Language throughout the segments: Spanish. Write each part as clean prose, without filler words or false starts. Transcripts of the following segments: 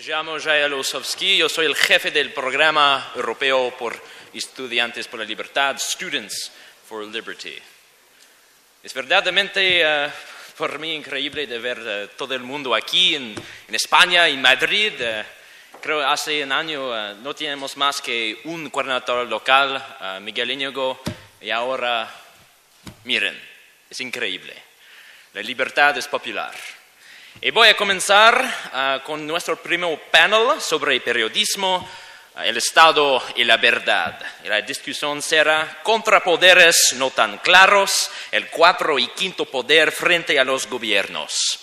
llamo Jael Osowski, yo soy el jefe del programa europeo por estudiantes por la libertad, Students for Liberty. Es verdaderamente por mí increíble de ver todo el mundo aquí en España, en Madrid. Creo que hace un año no teníamos más que un coordinador local, Miguel Íñigo, y ahora, miren, es increíble. La libertad es popular. Y voy a comenzar con nuestro primer panel sobre periodismo, el Estado y la verdad. Y la discusión será contrapoderes no tan claros, el cuarto y quinto poder frente a los gobiernos.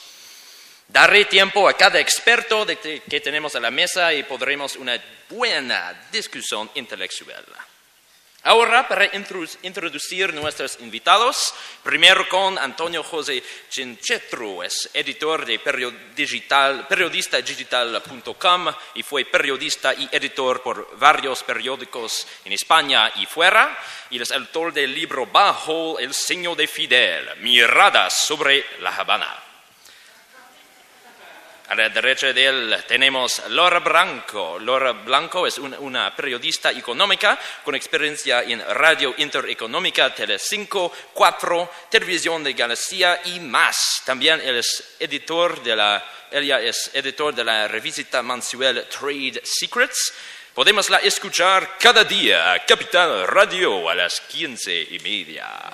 Daré tiempo a cada experto que tenemos a la mesa y podremos una buena discusión intelectual. Ahora, para introducir nuestros invitados, primero con Antonio José Ginchetru, es editor de periodistadigital.com y fue periodista y editor por varios periódicos en España y fuera, y es autor del libro Bajo el signo de Fidel, miradas sobre La Habana. A la derecha de él tenemos Laura Blanco. Laura Blanco es una periodista económica con experiencia en Radio Intereconómica, Telecinco, 4, Televisión de Galicia y más. También ella es editor de la revista mensual Trade Secrets. Podemos escuchar cada día a Capital Radio a las 15:30.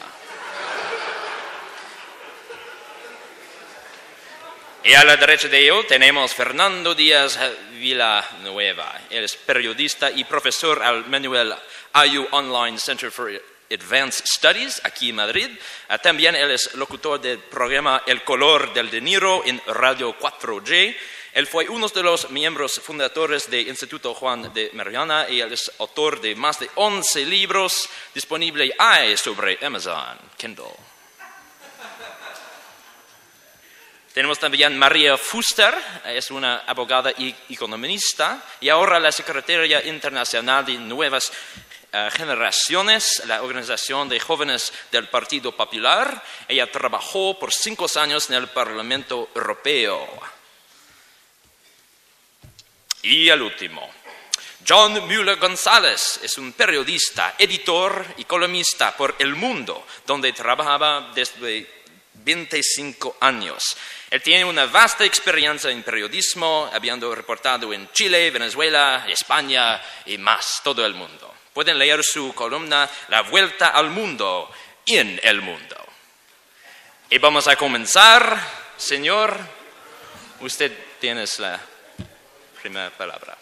Y a la derecha de ello tenemos Fernando Díaz Villanueva. Él es periodista y profesor al Manuel Ayu Online Center for Advanced Studies, aquí en Madrid. También él es locutor del programa El Color del Dinero en Radio 4G. Él fue uno de los miembros fundadores del Instituto Juan de Mariana y él es autor de más de 11 libros disponibles sobre Amazon Kindle. Tenemos también María Fuster, es una abogada y economista, y ahora la secretaria internacional de Nuevas Generaciones, la organización de jóvenes del Partido Popular. Ella trabajó por 5 años en el Parlamento Europeo. Y el último, John Mueller González, es un periodista, editor y columnista por El Mundo, donde trabajaba desde 25 años. Él tiene una vasta experiencia en periodismo, habiendo reportado en Chile, Venezuela, España y más, todo el mundo. Pueden leer su columna La Vuelta al Mundo en El Mundo. Y vamos a comenzar. Señor, usted tiene la primera palabra.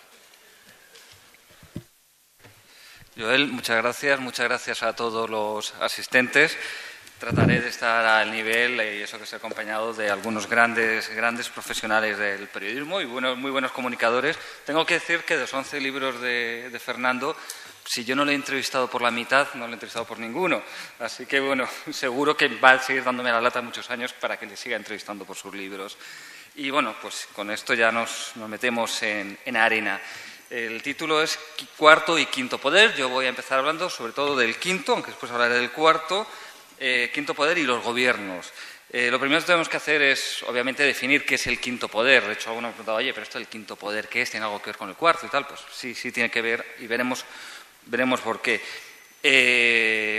Joel, muchas gracias a todos los asistentes. Trataré de estar al nivel, y eso que estoy acompañado de algunos grandes profesionales del periodismo y muy buenos comunicadores. Tengo que decir que de los 11 libros de Fernando, si yo no le he entrevistado por la mitad, no le he entrevistado por ninguno. Así que, bueno, seguro que va a seguir dándome la lata muchos años para que le siga entrevistando por sus libros. Y, bueno, pues con esto ya nos metemos en arena. El título es Cuarto y Quinto Poder. Yo voy a empezar hablando sobre todo del quinto, aunque después hablaré del cuarto. Quinto poder y los gobiernos. Lo primero que tenemos que hacer es, obviamente, definir qué es el quinto poder. De hecho, alguno me ha preguntado, oye, pero esto del quinto poder, ¿qué es? ¿Tiene algo que ver con el cuarto y tal? Pues sí tiene que ver y veremos por qué.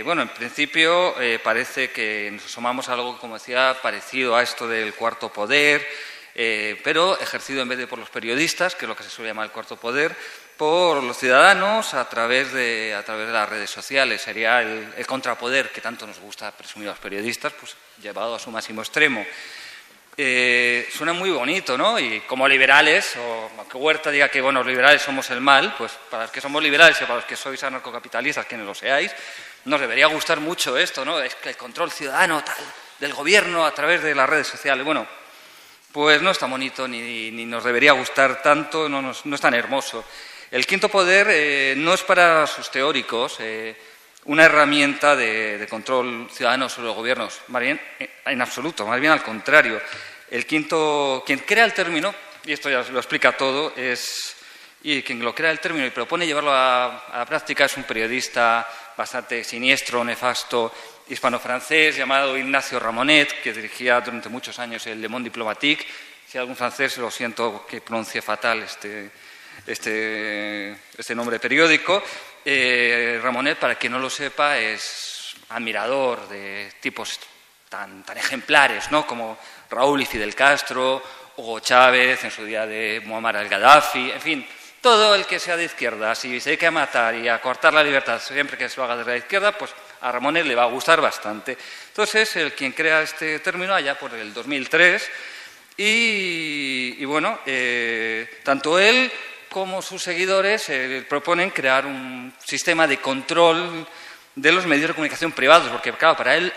Bueno, en principio parece que nos asomamos a algo, como decía, parecido a esto del cuarto poder, pero ejercido en vez de por los periodistas, que es lo que se suele llamar el cuarto poder, por los ciudadanos a través de las redes sociales. Sería el contrapoder que tanto nos gusta presumir a los periodistas, pues llevado a su máximo extremo. Suena muy bonito, ¿no? Y como liberales, o que Huerta diga que, bueno, los liberales somos el mal, pues para los que somos liberales y para los que sois anarcocapitalistas, quienes lo seáis, nos debería gustar mucho esto, ¿no? Es que el control ciudadano tal del gobierno a través de las redes sociales. Bueno, pues no es tan bonito ni nos debería gustar tanto, no es tan hermoso. El quinto poder no es para sus teóricos una herramienta de control ciudadano sobre los gobiernos, más bien en absoluto, más bien al contrario. Quien crea el término, y esto ya lo explica todo, y quien lo crea el término y propone llevarlo a la práctica es un periodista bastante siniestro, nefasto, hispano-francés, llamado Ignacio Ramonet, que dirigía durante muchos años el Le Monde Diplomatique. Si hay algún francés, lo siento que pronuncie fatal este nombre periódico. Ramonet, para quien no lo sepa, es admirador de tipos tan ejemplares, ¿no?, como Raúl y Fidel Castro, Hugo Chávez, en su día de Muammar al-Gaddafi, en fin, todo el que sea de izquierda. Si se dedica a matar y a cortar la libertad siempre que se lo haga desde la izquierda, pues a Ramonet le va a gustar bastante. Entonces, el quien crea este término allá por el 2003, y bueno, tanto él como sus seguidores proponen crear un sistema de control de los medios de comunicación privados, porque, claro, para él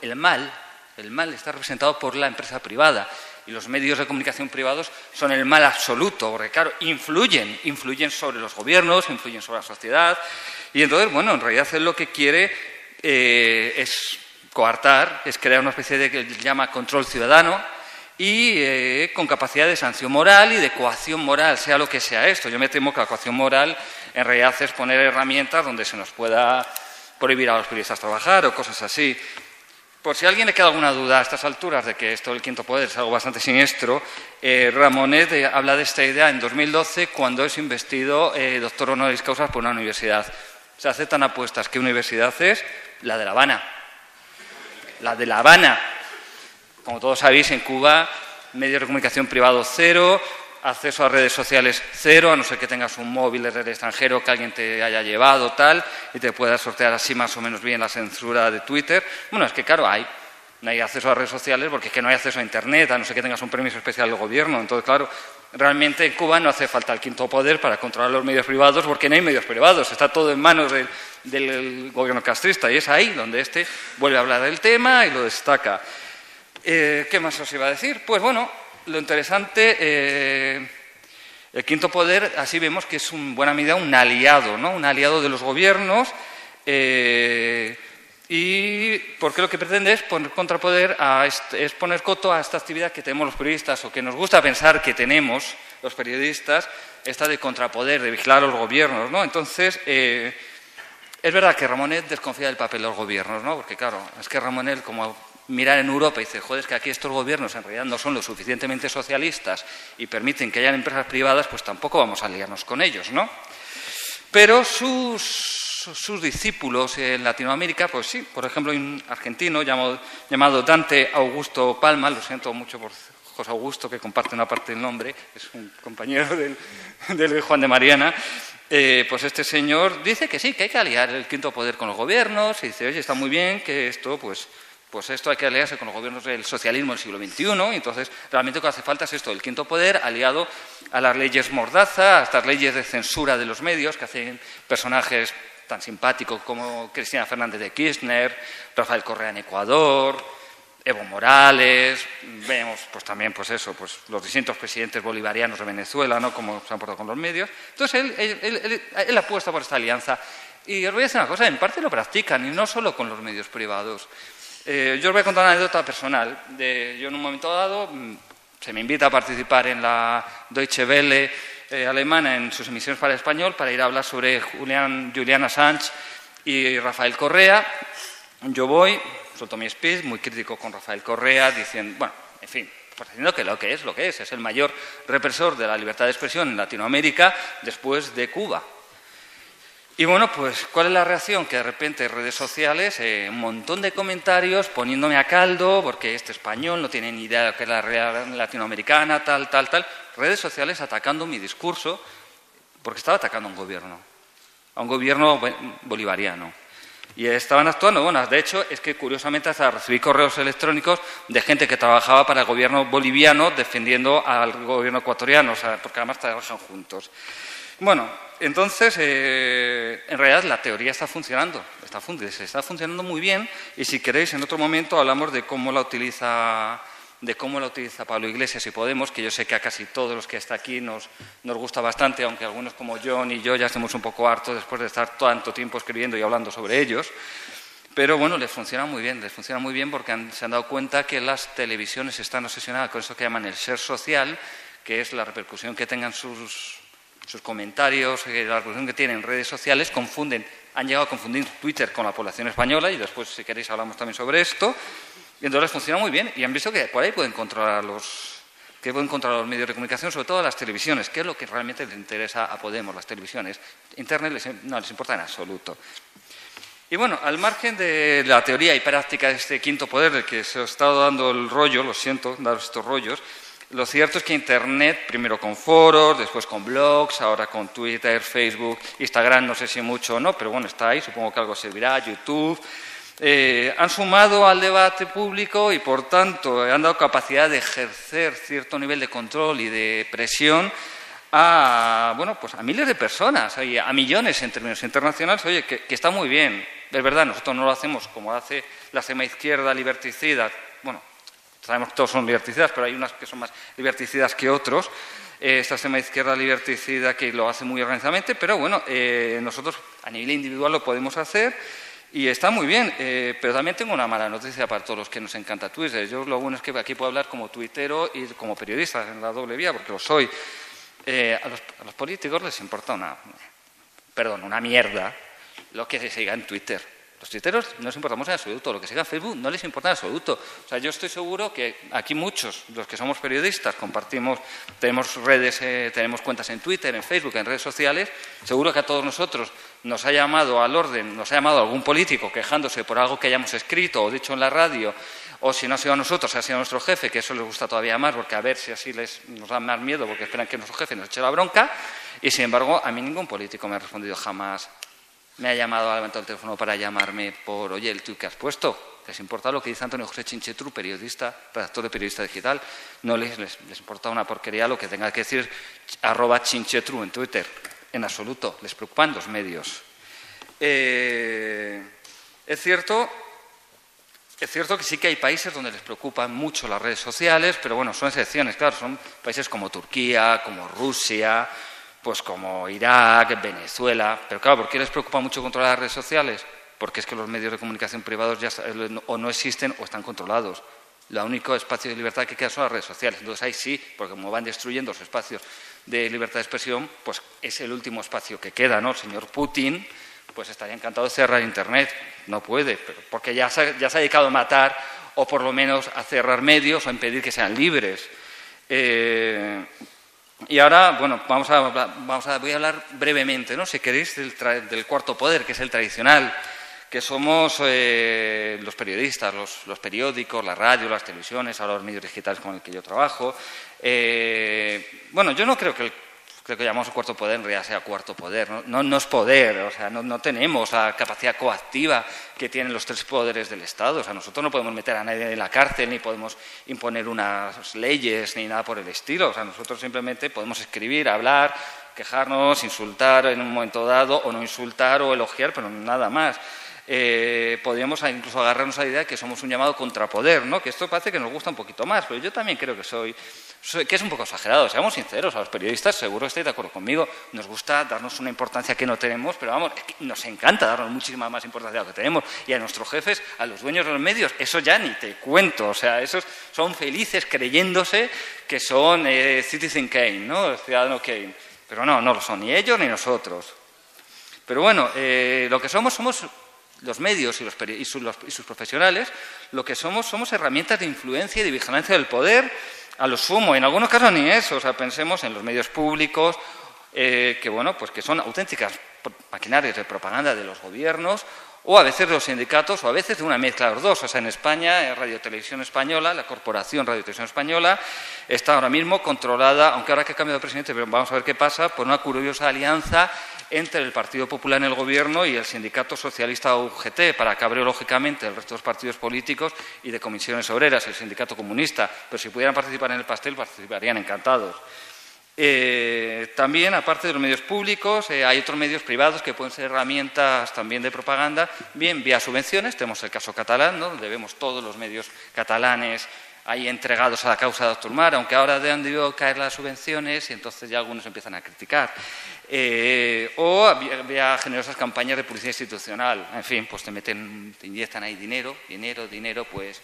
el mal está representado por la empresa privada, y los medios de comunicación privados son el mal absoluto, porque, claro, influyen sobre los gobiernos, influyen sobre la sociedad, y entonces, bueno, en realidad él lo que quiere es coartar, es crear una especie de que él llama control ciudadano, y con capacidad de sanción moral y de coacción moral, sea lo que sea esto. Yo me temo que la coacción moral en realidad es poner herramientas donde se nos pueda prohibir a los periodistas trabajar o cosas así. Por si a alguien le queda alguna duda a estas alturas de que esto del quinto poder es algo bastante siniestro, Ramonet habla de esta idea en 2012 cuando es investido doctor honoris causa por una universidad. Se aceptan apuestas. ¿Qué universidad es? La de La Habana. La de La Habana. Como todos sabéis, en Cuba, medios de comunicación privado cero, acceso a redes sociales cero, a no ser que tengas un móvil desde el extranjero que alguien te haya llevado, tal, y te pueda sortear así más o menos bien la censura de Twitter. Bueno, es que claro, no hay acceso a redes sociales porque es que no hay acceso a Internet, a no ser que tengas un permiso especial del gobierno. Entonces, claro, realmente en Cuba no hace falta el quinto poder para controlar los medios privados porque no hay medios privados, está todo en manos del gobierno castrista, y es ahí donde vuelve a hablar del tema y lo destaca. ¿Qué más os iba a decir? Pues bueno, lo interesante, el quinto poder, así vemos que es en buena medida un aliado, ¿no?, un aliado de los gobiernos, y porque lo que pretende es poner contrapoder, es poner coto a esta actividad que tenemos los periodistas, o que nos gusta pensar que tenemos los periodistas, esta de contrapoder, de vigilar a los gobiernos, ¿no? Entonces, es verdad que Ramonet desconfía del papel de los gobiernos, ¿no? Porque claro, es que Ramonet, como mirar en Europa y dice, joder, es que aquí estos gobiernos en realidad no son lo suficientemente socialistas y permiten que hayan empresas privadas, pues tampoco vamos a aliarnos con ellos, ¿no? Pero sus discípulos en Latinoamérica, pues sí, por ejemplo, hay un argentino llamado Dante Augusto Palma, lo siento mucho por José Augusto, que comparte una parte del nombre, es un compañero del Juan de Mariana. Pues este señor dice que sí, que hay que aliar el quinto poder con los gobiernos, y dice, oye, está muy bien que esto, pues esto hay que aliarse con los gobiernos del socialismo del siglo XXI, y entonces realmente lo que hace falta es esto, el quinto poder aliado a las leyes mordaza, a estas leyes de censura de los medios que hacen personajes tan simpáticos como Cristina Fernández de Kirchner, Rafael Correa en Ecuador, Evo Morales, vemos pues también pues los distintos presidentes bolivarianos de Venezuela, ¿no?, como se han portado con los medios. Entonces él apuesta por esta alianza, y os voy a decir una cosa, en parte lo practican, y no solo con los medios privados. Yo os voy a contar una anécdota personal. Yo en un momento dado se me invita a participar en la Deutsche Welle alemana en sus emisiones para el español para ir a hablar sobre Julian Assange y Rafael Correa. Yo voy, suelto mi speech, muy crítico con Rafael Correa, diciendo, bueno, en fin, pues diciendo que lo que es el mayor represor de la libertad de expresión en Latinoamérica después de Cuba. Y bueno, pues, ¿cuál es la reacción? Que de repente redes sociales, un montón de comentarios poniéndome a caldo, porque este español no tiene ni idea de lo que es la realidad latinoamericana, tal. Redes sociales atacando mi discurso, porque estaba atacando a un gobierno bolivariano. Y estaban actuando, bueno, de hecho, es que curiosamente hasta recibí correos electrónicos de gente que trabajaba para el gobierno boliviano defendiendo al gobierno ecuatoriano, o sea, porque además trabajan juntos. Bueno, entonces, en realidad la teoría está funcionando muy bien, y si queréis en otro momento hablamos de cómo la utiliza Pablo Iglesias y Podemos, que yo sé que a casi todos los que está aquí nos gusta bastante, aunque algunos como John y yo ya estemos un poco hartos después de estar tanto tiempo escribiendo y hablando sobre ellos. Pero bueno, les funciona muy bien porque se han dado cuenta que las televisiones están obsesionadas con eso que llaman el share social, que es la repercusión que tengan sus comentarios, la repercusión que tienen en redes sociales, han llegado a confundir Twitter con la población española, y después, si queréis, hablamos también sobre esto. Y entonces funciona muy bien, y han visto que por ahí pueden controlar que pueden controlar los medios de comunicación, sobre todo las televisiones, que es lo que realmente les interesa a Podemos, las televisiones. Internet no les importa en absoluto. Y bueno, al margen de la teoría y práctica de este quinto poder, del que se os ha estado dando el rollo, lo siento, daros estos rollos, lo cierto es que Internet, primero con foros, después con blogs, ahora con Twitter, Facebook, Instagram, no sé si mucho o no, pero bueno, está ahí, supongo que algo servirá, YouTube, han sumado al debate público y, por tanto, han dado capacidad de ejercer cierto nivel de control y de presión a, bueno, pues a miles de personas, a millones en términos internacionales. Oye, que está muy bien, es verdad, nosotros no lo hacemos como hace la extrema izquierda liberticida. Bueno, sabemos que todos son liberticidas, pero hay unas que son más liberticidas que otros. Esta extrema izquierda liberticida que lo hace muy organizadamente, pero bueno, nosotros a nivel individual lo podemos hacer y está muy bien. Pero también tengo una mala noticia para todos los que nos encanta Twitter. Yo lo bueno es que aquí puedo hablar como tuitero y como periodista en la doble vía, porque lo soy. A los políticos les importa una mierda lo que se siga en Twitter. Los tuiteros no les importamos en absoluto, lo que siga en Facebook no les importa en absoluto. O sea, yo estoy seguro que aquí muchos, los que somos periodistas, tenemos redes, tenemos cuentas en Twitter, en Facebook, en redes sociales. Seguro que a todos nosotros nos ha llamado al orden, nos ha llamado algún político quejándose por algo que hayamos escrito o dicho en la radio, o si no ha sido a nosotros, ha sido a nuestro jefe, que eso les gusta todavía más, porque a ver si así nos da más miedo, porque esperan que nuestro jefe nos eche la bronca. Y, sin embargo, a mí ningún político me ha respondido jamás. Me ha llamado, ha levantado el teléfono para llamarme por, oye, el tuit que has puesto. ¿Les importa lo que dice Antonio José Chinchetru, periodista, redactor de Periodista Digital? No les importa una porquería lo que tenga que decir @Chinchetru en Twitter. En absoluto. Les preocupan los medios. Es cierto que sí que hay países donde les preocupan mucho las redes sociales, pero bueno, son excepciones, claro. Son países como Turquía, como Rusia, pues como Irak, Venezuela. Pero claro, ¿por qué les preocupa mucho controlar las redes sociales? Porque es que los medios de comunicación privados ya o no existen o están controlados. El único espacio de libertad que queda son las redes sociales. Entonces ahí sí, porque como van destruyendo los espacios de libertad de expresión, pues es el último espacio que queda, ¿no? El señor Putin pues estaría encantado de cerrar Internet. No puede, porque ya se ha dedicado a matar o por lo menos a cerrar medios o a impedir que sean libres. Y ahora, bueno, voy a hablar brevemente, ¿no? Si queréis, del cuarto poder, que es el tradicional, que somos los periodistas, los periódicos, la radio, las televisiones, ahora los medios digitales con el que yo trabajo. Bueno, yo no creo que creo que llamamos el cuarto poder en realidad sea cuarto poder. No es poder, o sea, no tenemos la capacidad coactiva que tienen los tres poderes del Estado. O sea, nosotros no podemos meter a nadie en la cárcel, ni podemos imponer unas leyes, ni nada por el estilo. O sea, nosotros simplemente podemos escribir, hablar, quejarnos, insultar en un momento dado, o no insultar o elogiar, pero nada más. Podríamos incluso agarrarnos a la idea de que somos un llamado contrapoder, ¿no? Que esto parece que nos gusta un poquito más, pero yo también creo que es un poco exagerado. Seamos sinceros, a los periodistas, seguro estáis de acuerdo conmigo, nos gusta darnos una importancia que no tenemos, pero vamos, es que nos encanta darnos muchísima más importancia de lo que tenemos. Y a nuestros jefes, a los dueños de los medios, eso ya ni te cuento. O sea, esos son felices creyéndose que son Citizen Kane, ¿no? El ciudadano Kane. Pero no lo son ni ellos ni nosotros. Pero bueno, lo que somos los medios y sus profesionales, lo que somos herramientas de influencia y de vigilancia del poder, a lo sumo. En algunos casos ni eso. O sea, pensemos en los medios públicos, que bueno, pues que son auténticas maquinarias de propaganda de los gobiernos, o a veces de los sindicatos, o a veces de una mezcla de los dos. O sea, en España, Radio Televisión Española, la corporación Radio Televisión Española, está ahora mismo controlada, aunque ahora que ha cambiado de presidente, pero vamos a ver qué pasa, por una curiosa alianza entre el Partido Popular en el Gobierno y el sindicato socialista UGT, para cabreo, lógicamente, del resto de los partidos políticos y de comisiones obreras, el sindicato comunista. Pero si pudieran participar en el pastel, participarían encantados. También, aparte de los medios públicos, hay otros medios privados que pueden ser herramientas también de propaganda, bien vía subvenciones. Tenemos el caso catalán, ¿no? Donde vemos todos los medios catalanes ahí entregados a la causa de Artur Mas, aunque ahora han debido caer las subvenciones y entonces ya algunos empiezan a criticar. O vía generosas campañas de publicidad institucional. En fin, pues te inyectan ahí dinero, pues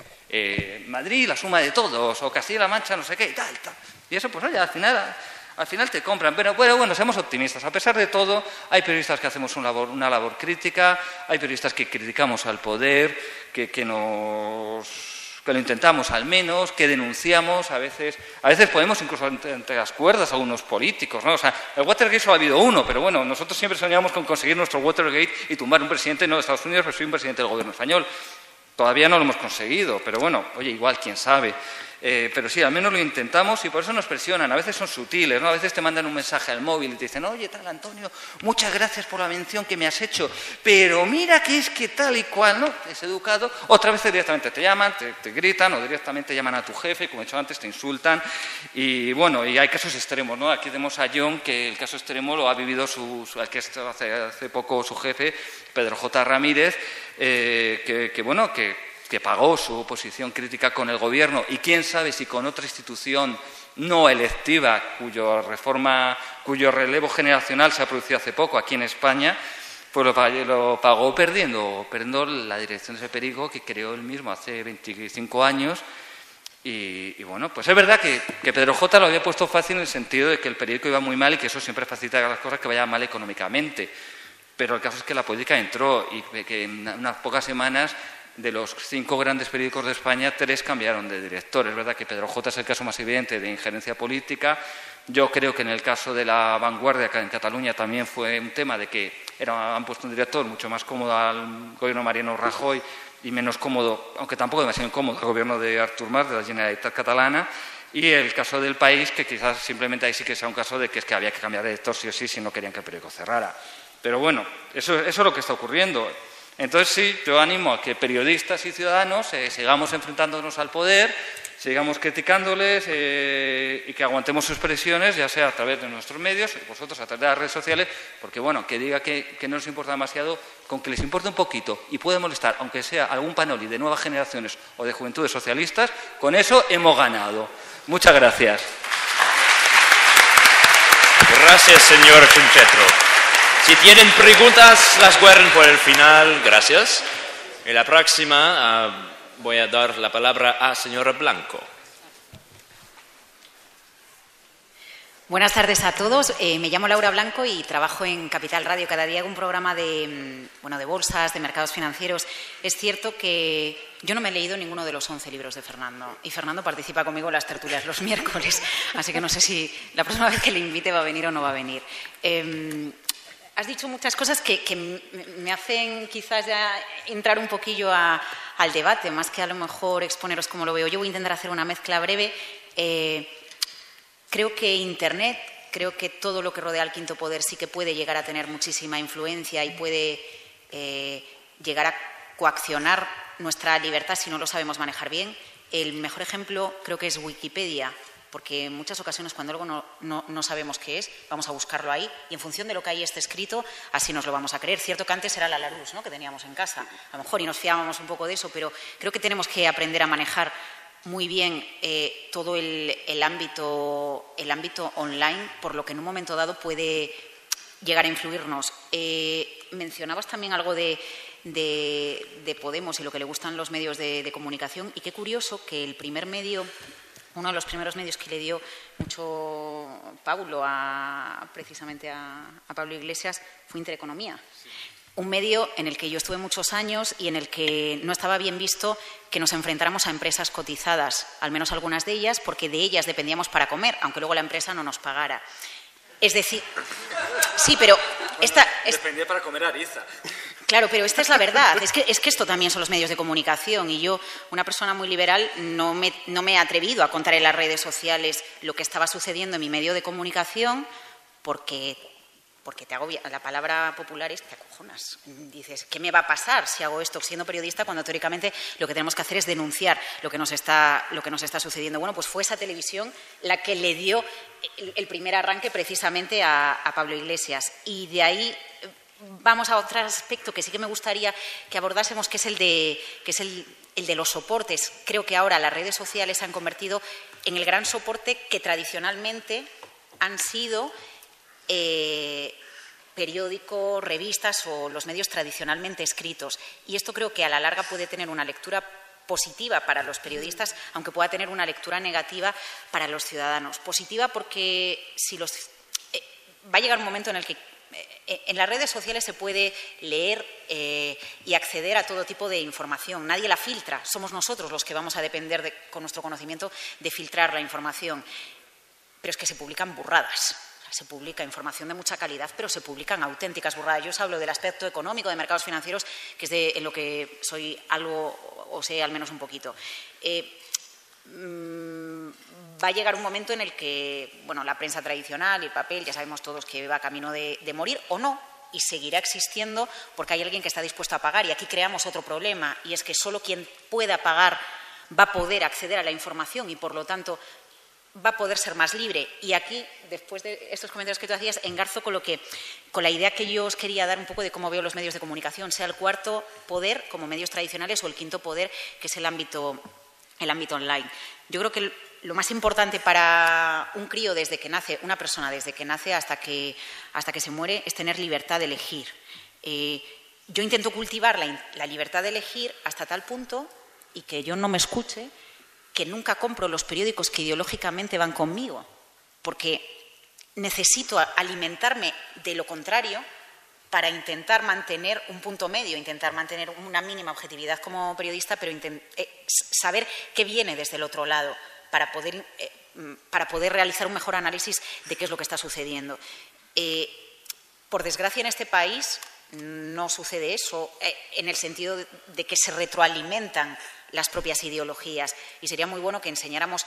Madrid, la suma de todos, o Castilla-La Mancha, no sé qué, y tal. Y eso, pues oye, al final te compran. Pero bueno, seamos optimistas. A pesar de todo, hay periodistas que hacemos una labor crítica, hay periodistas que criticamos al poder, que que lo intentamos al menos, que denunciamos, a veces podemos incluso entre las cuerdas a algunos políticos, ¿no? O sea, el Watergate solo ha habido uno, pero bueno, nosotros siempre soñamos con conseguir nuestro Watergate y tumbar un presidente no de Estados Unidos, pero sí un presidente del gobierno español. Todavía no lo hemos conseguido, pero bueno, oye, igual, quién sabe. Pero sí, al menos lo intentamos y por eso nos presionan. A veces son sutiles, ¿no? A veces te mandan un mensaje al móvil y te dicen, oye, tal, Antonio, muchas gracias por la mención que me has hecho, pero mira que es que tal y cual, ¿no? Es educado. Otra vez directamente te llaman, te gritan o directamente llaman a tu jefe, como he dicho antes, te insultan. Y bueno, y hay casos extremos, ¿no? Aquí tenemos a John, que el caso extremo lo ha vivido hace poco su jefe, Pedro J. Ramírez, que pagó su posición crítica con el Gobierno y quién sabe si con otra institución no electiva cuyo relevo generacional se ha producido hace poco aquí en España, pues lo pagó perdiendo la dirección de ese periódico que creó él mismo hace 25 años. Y bueno, pues es verdad que Pedro J. lo había puesto fácil en el sentido de que el periódico iba muy mal y que eso siempre facilita las cosas que vayan mal económicamente. Pero el caso es que la política entró y que en unas pocas semanas de los 5 grandes periódicos de España, 3 cambiaron de director. Es verdad que Pedro J. es el caso más evidente de injerencia política. Yo creo que en el caso de La Vanguardia, acá en Cataluña, también fue un tema de que han puesto un director mucho más cómodo al gobierno de Mariano Rajoy y menos cómodo, aunque tampoco demasiado incómodo, al gobierno de Artur Mas, de la Generalitat catalana. Y el caso del País, que quizás simplemente ahí sí que sea un caso de que es que había que cambiar de director sí o sí si no querían que el periódico cerrara. Pero bueno, eso es lo que está ocurriendo. Entonces sí, yo animo a que periodistas y ciudadanos sigamos enfrentándonos al poder, sigamos criticándoles y que aguantemos sus presiones, ya sea a través de nuestros medios, vosotros a través de las redes sociales, porque bueno, que diga que no nos importa demasiado, con que les importe un poquito y puede molestar, aunque sea algún panoli de nuevas generaciones o de juventudes socialistas, con eso hemos ganado. Muchas gracias. Gracias, señor Conchetro. Si tienen preguntas, las guarden por el final. Gracias. En la próxima voy a dar la palabra a señora Blanco. Buenas tardes a todos. Me llamo Laura Blanco y trabajo en Capital Radio. Cada día hago un programa de bolsas, de mercados financieros. Es cierto que yo no me he leído ninguno de los 11 libros de Fernando. Y Fernando participa conmigo en las tertulias los miércoles. Así que no sé si la próxima vez que le invite va a venir o no va a venir. Has dicho muchas cosas que me hacen quizás ya entrar un poquillo al debate, más que a lo mejor exponeros cómo lo veo. Yo voy a intentar hacer una mezcla breve. Creo que Internet, creo que todo lo que rodea al quinto poder sí que puede llegar a tener muchísima influencia y puede llegar a coaccionar nuestra libertad si no lo sabemos manejar bien. El mejor ejemplo creo que es Wikipedia, porque en muchas ocasiones cuando algo no sabemos qué es, vamos a buscarlo ahí y en función de lo que ahí esté escrito, así nos lo vamos a creer. Cierto que antes era la Larousse, ¿no?, que teníamos en casa, a lo mejor, y nos fiábamos un poco de eso, pero creo que tenemos que aprender a manejar muy bien todo el ámbito online, por lo que en un momento dado puede llegar a influirnos. Mencionabas también algo de Podemos y lo que le gustan los medios de comunicación, y qué curioso que uno de los primeros medios que le dio mucho Pablo precisamente a Pablo Iglesias fue Intereconomía. Sí. Un medio en el que yo estuve muchos años y en el que no estaba bien visto que nos enfrentáramos a empresas cotizadas, al menos algunas de ellas, porque de ellas dependíamos para comer, aunque luego la empresa no nos pagara. Es decir, sí, pero dependía para comer Ariza. Claro, pero esta es la verdad. Es que esto también son los medios de comunicación y yo, una persona muy liberal, no me he atrevido a contar en las redes sociales lo que estaba sucediendo en mi medio de comunicación porque te agobia. La palabra popular es te acojonas. Dices, ¿qué me va a pasar si hago esto siendo periodista cuando teóricamente lo que tenemos que hacer es denunciar lo que nos está sucediendo? Bueno, pues fue esa televisión la que le dio el primer arranque precisamente a Pablo Iglesias. Y de ahí vamos a otro aspecto que sí que me gustaría que abordásemos, que es el de los soportes. Creo que ahora las redes sociales se han convertido en el gran soporte que tradicionalmente han sido periódicos, revistas o los medios tradicionalmente escritos. Y esto creo que a la larga puede tener una lectura positiva para los periodistas, aunque pueda tener una lectura negativa para los ciudadanos. Positiva porque va a llegar un momento en el que en las redes sociales se puede leer y acceder a todo tipo de información. Nadie la filtra. Somos nosotros los que vamos a depender, con nuestro conocimiento, de filtrar la información. Pero es que se publican burradas. Se publica información de mucha calidad, pero se publican auténticas burradas. Yo os hablo del aspecto económico de mercados financieros, que es en lo que soy algo, o sé al menos un poquito. Va a llegar un momento en el que, bueno, la prensa tradicional y el papel, ya sabemos todos que va camino de morir o no, y seguirá existiendo porque hay alguien que está dispuesto a pagar. Y aquí creamos otro problema, y es que solo quien pueda pagar va a poder acceder a la información y, por lo tanto, va a poder ser más libre. Y aquí, después de estos comentarios que tú hacías, engarzo con la idea que yo os quería dar un poco de cómo veo los medios de comunicación, sea el cuarto poder, como medios tradicionales, o el quinto poder, que es el ámbito online. Yo creo que lo más importante para un crío desde que nace, una persona desde que nace hasta que se muere, es tener libertad de elegir. Yo intento cultivar la libertad de elegir hasta tal punto, y que yo no me escuche, que nunca compro los periódicos que ideológicamente van conmigo, porque necesito alimentarme de lo contrario para intentar mantener un punto medio, intentar mantener una mínima objetividad como periodista, pero saber qué viene desde el otro lado para poder realizar un mejor análisis de qué es lo que está sucediendo. Por desgracia, en este país no sucede eso, en el sentido de que se retroalimentan las propias ideologías, y sería muy bueno que enseñáramos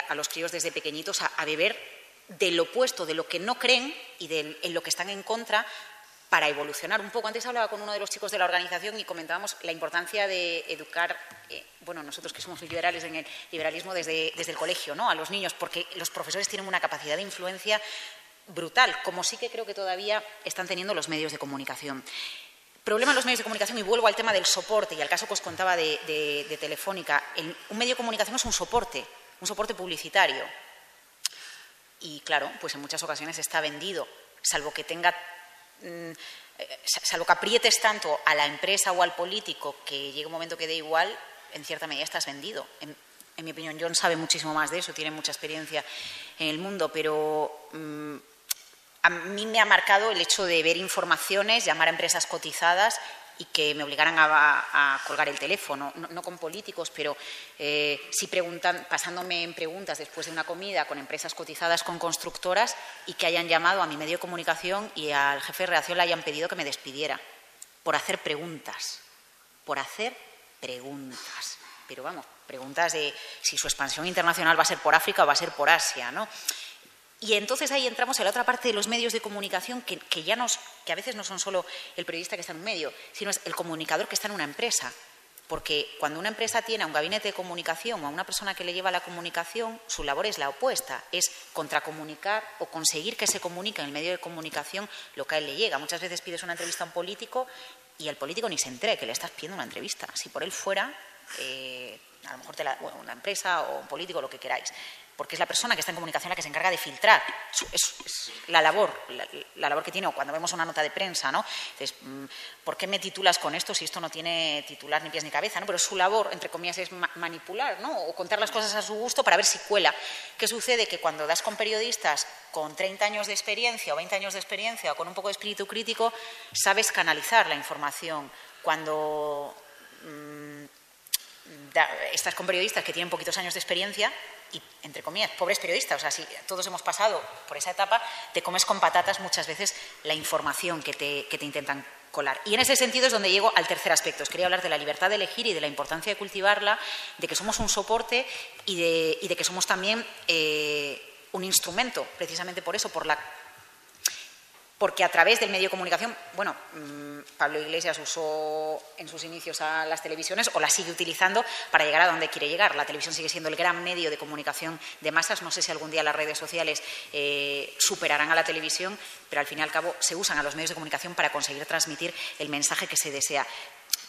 a los críos desde pequeñitos a beber del opuesto, de lo que no creen y en lo que están en contra, para evolucionar un poco. Antes hablaba con uno de los chicos de la organización y comentábamos la importancia de educar, bueno, nosotros que somos liberales en el liberalismo desde el colegio, ¿no?, a los niños, porque los profesores tienen una capacidad de influencia brutal, como sí que creo que todavía están teniendo los medios de comunicación. Problema en los medios de comunicación, y vuelvo al tema del soporte y al caso que os contaba de Telefónica. Un medio de comunicación es un soporte publicitario. Y claro, pues en muchas ocasiones está vendido, salvo que aprietes tanto a la empresa o al político que llegue un momento que dé igual, en cierta medida estás vendido. En mi opinión, John sabe muchísimo más de eso, tiene mucha experiencia en el mundo, pero a mí me ha marcado el hecho de ver informaciones, llamar a empresas cotizadas y que me obligaran a colgar el teléfono, no con políticos, pero sí pasándome en preguntas después de una comida con empresas cotizadas, con constructoras, y que hayan llamado a mi medio de comunicación y al jefe de redacción le hayan pedido que me despidiera por hacer preguntas. Pero vamos, preguntas de si su expansión internacional va a ser por África o va a ser por Asia, ¿no? Y entonces ahí entramos en la otra parte de los medios de comunicación que a veces no son solo el periodista que está en un medio, sino es el comunicador que está en una empresa. Porque cuando una empresa tiene a un gabinete de comunicación o a una persona que le lleva la comunicación, su labor es la opuesta, es contracomunicar o conseguir que se comunique en el medio de comunicación lo que a él le llega. Muchas veces pides una entrevista a un político y el político ni se entere que le estás pidiendo una entrevista. Si por él fuera, a lo mejor una empresa o un político, lo que queráis, porque es la persona que está en comunicación la que se encarga de filtrar. Es la labor que tiene, o cuando vemos una nota de prensa, ¿no? Entonces, ¿por qué me titulas con esto si esto no tiene titular ni pies ni cabeza, ¿no? Pero su labor, entre comillas, es manipular, ¿no?, o contar las cosas a su gusto para ver si cuela. ¿Qué sucede? Que cuando das con periodistas con 30 años de experiencia o 20 años de experiencia o con un poco de espíritu crítico, sabes canalizar la información. Cuando estás con periodistas que tienen poquitos años de experiencia y, entre comillas, pobres periodistas, o sea, si todos hemos pasado por esa etapa, te comes con patatas muchas veces la información que te intentan colar. Y en ese sentido es donde llego al tercer aspecto. Os quería hablar de la libertad de elegir y de la importancia de cultivarla, de que somos un soporte y de que somos también un instrumento, precisamente por eso, porque a través del medio de comunicación, bueno, Pablo Iglesias usó en sus inicios a las televisiones, o las sigue utilizando para llegar a donde quiere llegar. La televisión sigue siendo el gran medio de comunicación de masas. No sé si algún día las redes sociales superarán a la televisión, pero al fin y al cabo se usan a los medios de comunicación para conseguir transmitir el mensaje que se desea.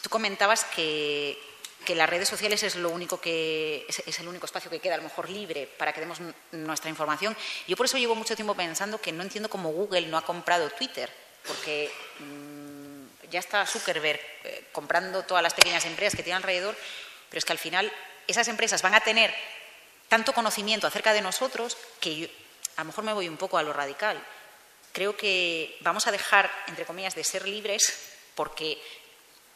Tú comentabas que las redes sociales es el único espacio que queda a lo mejor libre para que demos nuestra información. Yo por eso llevo mucho tiempo pensando que no entiendo cómo Google no ha comprado Twitter, porque ya está Zuckerberg comprando todas las pequeñas empresas que tiene alrededor, pero es que al final esas empresas van a tener tanto conocimiento acerca de nosotros que yo, a lo mejor me voy un poco a lo radical, creo que vamos a dejar, entre comillas, de ser libres porque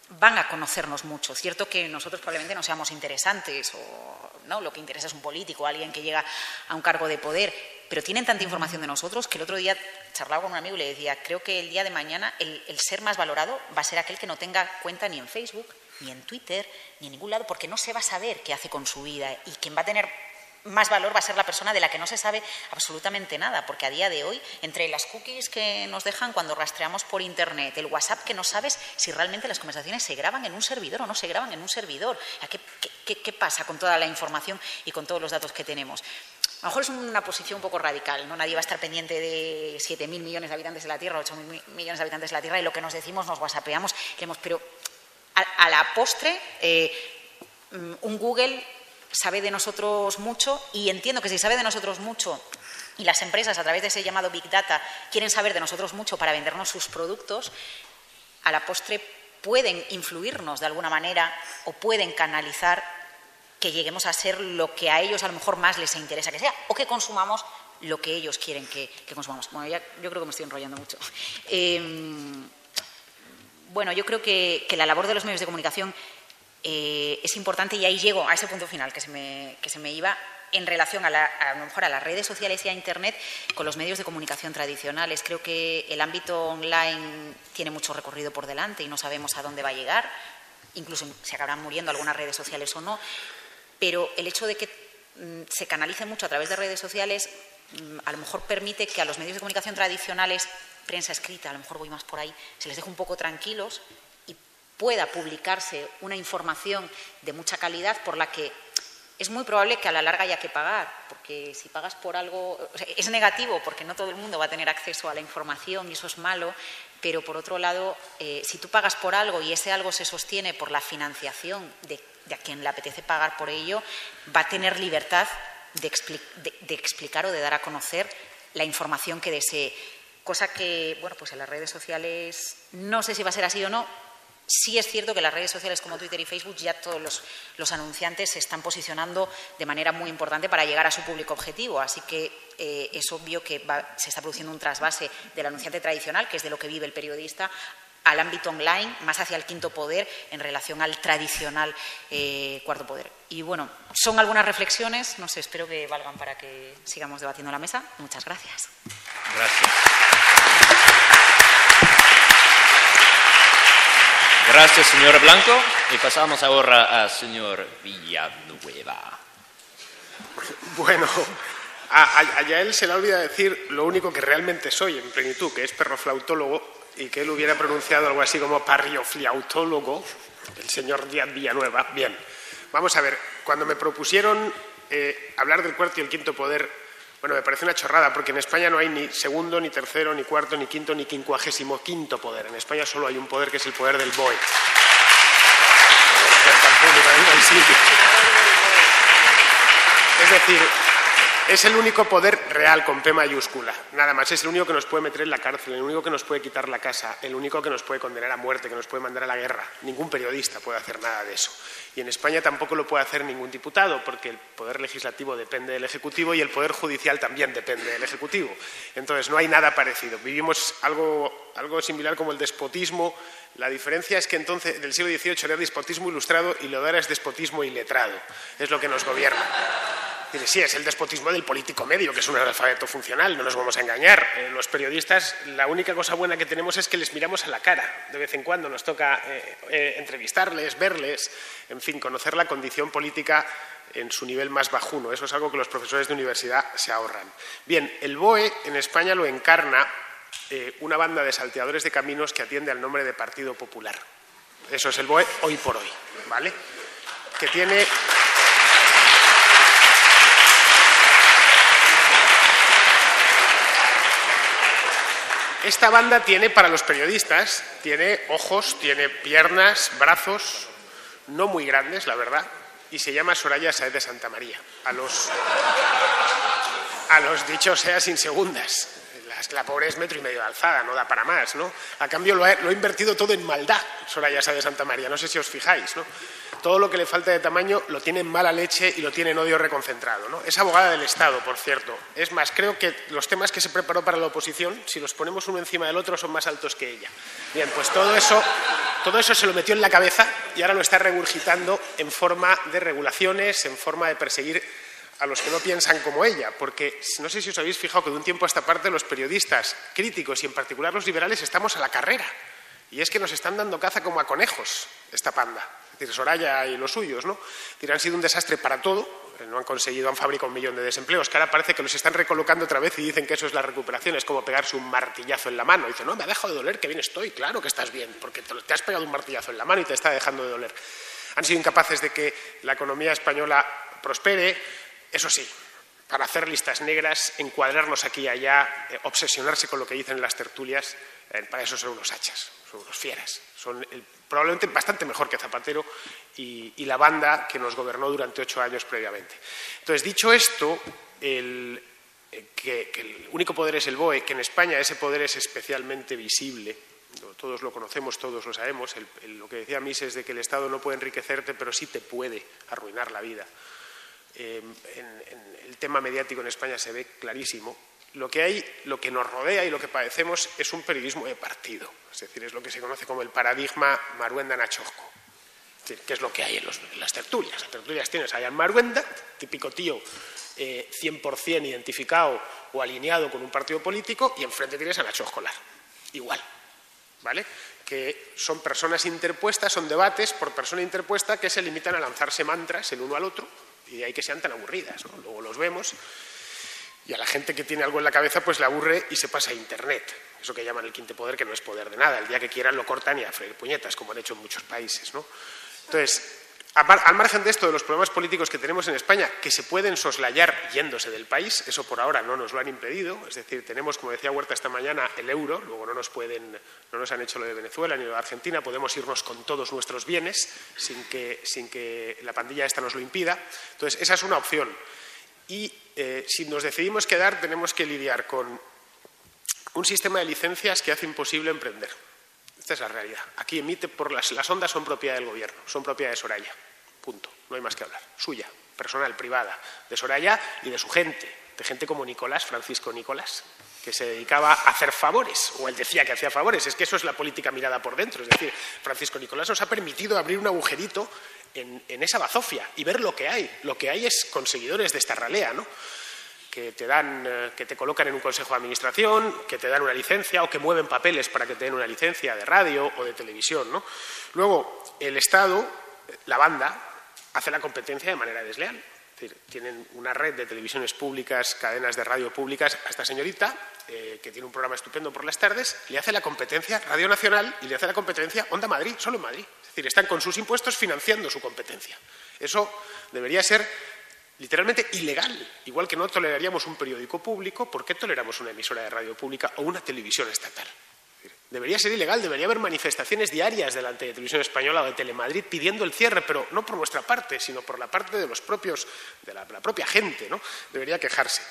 van a conocernos mucho. Cierto que nosotros probablemente no seamos interesantes o no, lo que interesa es un político, alguien que llega a un cargo de poder, pero tienen tanta información de nosotros que el otro día charlaba con un amigo y le decía, creo que el día de mañana el ser más valorado va a ser aquel que no tenga cuenta ni en Facebook, ni en Twitter, ni en ningún lado, porque no se va a saber qué hace con su vida, y quien va a tener más valor va a ser la persona de la que no se sabe absolutamente nada, porque a día de hoy, entre las cookies que nos dejan cuando rastreamos por Internet, el WhatsApp, que no sabes si realmente las conversaciones se graban en un servidor o no se graban en un servidor. ¿Qué pasa con toda la información y con todos los datos que tenemos? A lo mejor es una posición un poco radical, ¿no? Nadie va a estar pendiente de 7.000 millones de habitantes de la Tierra, 8.000 millones de habitantes de la Tierra, y lo que nos decimos nos whatsappeamos, pero a la postre, un Google sabe de nosotros mucho, y entiendo que si sabe de nosotros mucho y las empresas a través de ese llamado Big Data quieren saber de nosotros mucho para vendernos sus productos, a la postre pueden influirnos de alguna manera o pueden canalizar que lleguemos a ser lo que a ellos a lo mejor más les interesa que sea, o que consumamos lo que ellos quieren que consumamos. Bueno, yo creo que me estoy enrollando mucho. Bueno, yo creo que la labor de los medios de comunicación es importante, y ahí llego a ese punto final que se me iba, en relación a lo mejor a las redes sociales y a Internet con los medios de comunicación tradicionales. Creo que el ámbito online tiene mucho recorrido por delante y no sabemos a dónde va a llegar, incluso se acabarán muriendo algunas redes sociales o no, pero el hecho de que se canalice mucho a través de redes sociales a lo mejor permite que a los medios de comunicación tradicionales, prensa escrita, a lo mejor voy más por ahí, se les deje un poco tranquilos y pueda publicarse una información de mucha calidad por la que es muy probable que a la larga haya que pagar, porque si pagas por algo, o sea, es negativo porque no todo el mundo va a tener acceso a la información y eso es malo, pero por otro lado, si tú pagas por algo y ese algo se sostiene por la financiación de a quien le apetece pagar por ello, va a tener libertad de explicar o de dar a conocer la información que desee. Cosa que, bueno, pues en las redes sociales no sé si va a ser así o no. Sí es cierto que las redes sociales como Twitter y Facebook ya todos los anunciantes se están posicionando de manera muy importante para llegar a su público objetivo. Así que es obvio que se está produciendo un trasvase del anunciante tradicional, que es de lo que vive el periodista, al ámbito online, más hacia el quinto poder en relación al tradicional cuarto poder. Y bueno, son algunas reflexiones, no sé, espero que valgan para que sigamos debatiendo en la mesa. Muchas gracias. Gracias. Gracias, señora Blanco. Y pasamos ahora a señor Villanueva. Bueno, a Yael se le olvida decir lo único que realmente soy en plenitud, que es perroflautólogo, y que él hubiera pronunciado algo así como parrioflautólogo, el señor Díaz Villanueva. Bien, vamos a ver, cuando me propusieron hablar del cuarto y el quinto poder, bueno, me parece una chorrada, porque en España no hay ni segundo, ni tercero, ni cuarto, ni quinto, ni 55º poder. En España solo hay un poder, que es el poder del BOE. Es decir, es el único poder real con P mayúscula, nada más. Es el único que nos puede meter en la cárcel, el único que nos puede quitar la casa, el único que nos puede condenar a muerte, que nos puede mandar a la guerra. Ningún periodista puede hacer nada de eso. Y en España tampoco lo puede hacer ningún diputado, porque el poder legislativo depende del Ejecutivo y el poder judicial también depende del Ejecutivo. Entonces no hay nada parecido. Vivimos algo similar como el despotismo. La diferencia es que entonces del siglo XVIII era despotismo ilustrado y lo de ahora es despotismo iletrado. Es lo que nos gobierna. Sí, es el despotismo del político medio, que es un analfabeto funcional, no nos vamos a engañar. Los periodistas, la única cosa buena que tenemos es que les miramos a la cara. De vez en cuando nos toca entrevistarles, verles, en fin, conocer la condición política en su nivel más bajuno. Eso es algo que los profesores de universidad se ahorran. Bien, el BOE en España lo encarna una banda de salteadores de caminos que atiende al nombre de Partido Popular. Eso es el BOE hoy por hoy, ¿vale? Que tiene... Esta banda tiene, para los periodistas, tiene ojos, tiene piernas, brazos, no muy grandes, la verdad, y se llama Soraya Sáez de Santamaría. A los dichos sea sin segundas. Es que la pobre es 1,5 metros de alzada, no da para más, ¿no? A cambio lo ha invertido todo en maldad, Soraya Sáez de Santamaría, no sé si os fijáis, ¿no? Todo lo que le falta de tamaño lo tiene en mala leche y lo tiene en odio reconcentrado, ¿no? Es abogada del Estado, por cierto. Es más, creo que los temas que se preparó para la oposición, si los ponemos uno encima del otro, son más altos que ella. Bien, pues todo eso se lo metió en la cabeza y ahora lo está regurgitando en forma de regulaciones, en forma de perseguir a los que no piensan como ella, porque no sé si os habéis fijado que de un tiempo a esta parte los periodistas críticos y en particular los liberales estamos a la carrera y es que nos están dando caza como a conejos esta panda, es decir, Soraya y los suyos, ¿no? Es decir, han sido un desastre para todo, no han fabricado 1 millón de desempleos, que ahora parece que los están recolocando otra vez y dicen que eso es la recuperación, es como pegarse un martillazo en la mano, y dicen, no, me ha dejado de doler, que bien estoy, claro que estás bien, porque te has pegado un martillazo en la mano y te está dejando de doler. Han sido incapaces de que la economía española prospere. Eso sí, para hacer listas negras, encuadrarnos aquí y allá, obsesionarse con lo que dicen las tertulias, para eso son unos hachas, son unos fieras. Son probablemente bastante mejor que Zapatero y la banda que nos gobernó durante 8 años previamente. Entonces, dicho esto, que el único poder es el BOE, que en España ese poder es especialmente visible. Todos lo conocemos, todos lo sabemos. Lo que decía Mises de que el Estado no puede enriquecerte, pero sí te puede arruinar la vida. En el tema mediático en España se ve clarísimo. Lo que nos rodea y lo que padecemos es un periodismo de partido. Es decir, es lo que se conoce como el paradigma Maruenda-Nachozco. Es decir, ¿qué es lo que hay en las tertulias? Las tertulias tienes a Jan Maruenda, típico tío 100% identificado o alineado con un partido político, y enfrente tienes a Nacho Escolar. Igual. ¿Vale? Que son personas interpuestas, son debates por persona interpuesta que se limitan a lanzarse mantras el uno al otro, y de ahí que sean tan aburridas, ¿no? Luego los vemos y a la gente que tiene algo en la cabeza pues le aburre y se pasa a Internet. Eso que llaman el quinto poder, que no es poder de nada. El día que quieran lo cortan y a freír puñetas, como han hecho en muchos países, ¿no? Entonces, al margen de esto, de los problemas políticos que tenemos en España, que se pueden soslayar yéndose del país, eso por ahora no nos lo han impedido, es decir, tenemos, como decía Huerta esta mañana, el euro, luego no nos han hecho lo de Venezuela ni lo de Argentina, podemos irnos con todos nuestros bienes sin que la pandilla esta nos lo impida. Entonces, esa es una opción. Y si nos decidimos quedar, tenemos que lidiar con un sistema de licencias que hace imposible emprender. Esta es la realidad. Aquí emite las ondas son propiedad del gobierno, son propiedad de Soraya. Punto. No hay más que hablar. Suya, personal, privada, de Soraya y de su gente, de gente como Nicolás, Francisco Nicolás, que se dedicaba a hacer favores, o él decía que hacía favores. Es que eso es la política mirada por dentro. Es decir, Francisco Nicolás nos ha permitido abrir un agujerito en esa bazofia y ver lo que hay. Lo que hay es conseguidores de esta ralea, ¿no? Que te colocan en un consejo de administración, que te dan una licencia o que mueven papeles para que te den una licencia de radio o de televisión, ¿no? Luego, el Estado, la banda, hace la competencia de manera desleal. Es decir, tienen una red de televisiones públicas, cadenas de radio públicas. A esta señorita, que tiene un programa estupendo por las tardes, le hace la competencia Radio Nacional y le hace la competencia Onda Madrid, solo en Madrid. Es decir, están con sus impuestos financiando su competencia. Eso debería ser literalmente ilegal. Igual que no toleraríamos un periódico público, ¿por qué toleramos una emisora de radio pública o una televisión estatal? Debería ser ilegal, debería haber manifestaciones diarias delante de Televisión Española o de Telemadrid pidiendo el cierre, pero no por nuestra parte, sino por la parte de la propia gente, ¿no? Debería quejarse.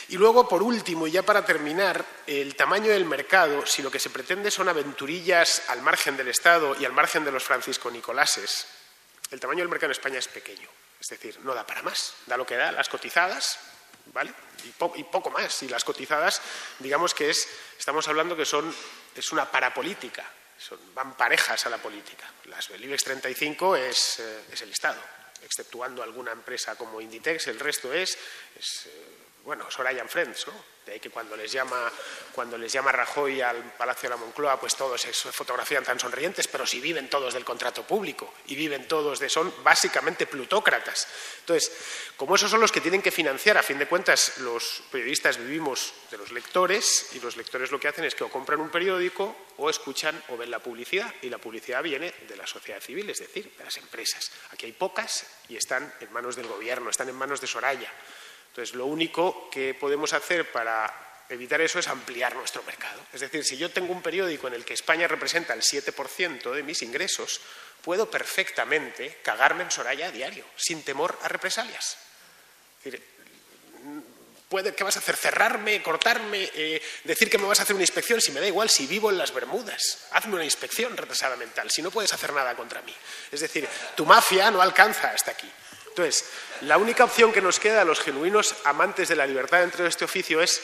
Y luego, por último, y ya para terminar, el tamaño del mercado, si lo que se pretende son aventurillas al margen del Estado y al margen de los Francisco Nicoláses, el tamaño del mercado en España es pequeño. Es decir, no da para más, da lo que da, las cotizadas, ¿vale? Y poco más. Y las cotizadas, digamos que estamos hablando que es una parapolítica, van parejas a la política. El IBEX 35 es el Estado, exceptuando alguna empresa como Inditex, el resto es Soraya and Friends, ¿no? De ahí que cuando les llama Rajoy al Palacio de la Moncloa, pues todos se fotografían tan sonrientes, pero si viven todos del contrato público y viven todos son básicamente plutócratas. Entonces, como esos son los que tienen que financiar, a fin de cuentas, los periodistas vivimos de los lectores, y los lectores lo que hacen es que o compran un periódico o escuchan o ven la publicidad, y la publicidad viene de la sociedad civil, es decir, de las empresas. Aquí hay pocas y están en manos del gobierno, están en manos de Soraya. Entonces, lo único que podemos hacer para evitar eso es ampliar nuestro mercado. Es decir, si yo tengo un periódico en el que España representa el 7% de mis ingresos, puedo perfectamente cagarme en Soraya a diario, sin temor a represalias. Es decir, ¿Qué vas a hacer? ¿Cerrarme? ¿Cortarme? ¿Decir que me vas a hacer una inspección? Si me da igual, si vivo en las Bermudas. Hazme una inspección, retrasada mental, si no puedes hacer nada contra mí. Es decir, tu mafia no alcanza hasta aquí. Entonces, la única opción que nos queda a los genuinos amantes de la libertad dentro de este oficio es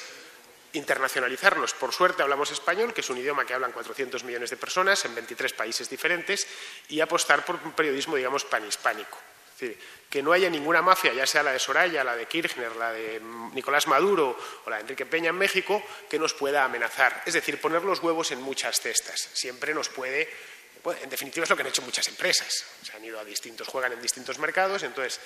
internacionalizarnos. Por suerte hablamos español, que es un idioma que hablan 400 millones de personas en 23 países diferentes, y apostar por un periodismo, digamos, panhispánico. Es decir, que no haya ninguna mafia, ya sea la de Soraya, la de Kirchner, la de Nicolás Maduro o la de Enrique Peña en México, que nos pueda amenazar. Es decir, poner los huevos en muchas cestas. Siempre nos puede... Bueno, en definitiva es lo que han hecho muchas empresas. Se han ido a distintos, juegan en distintos mercados, entonces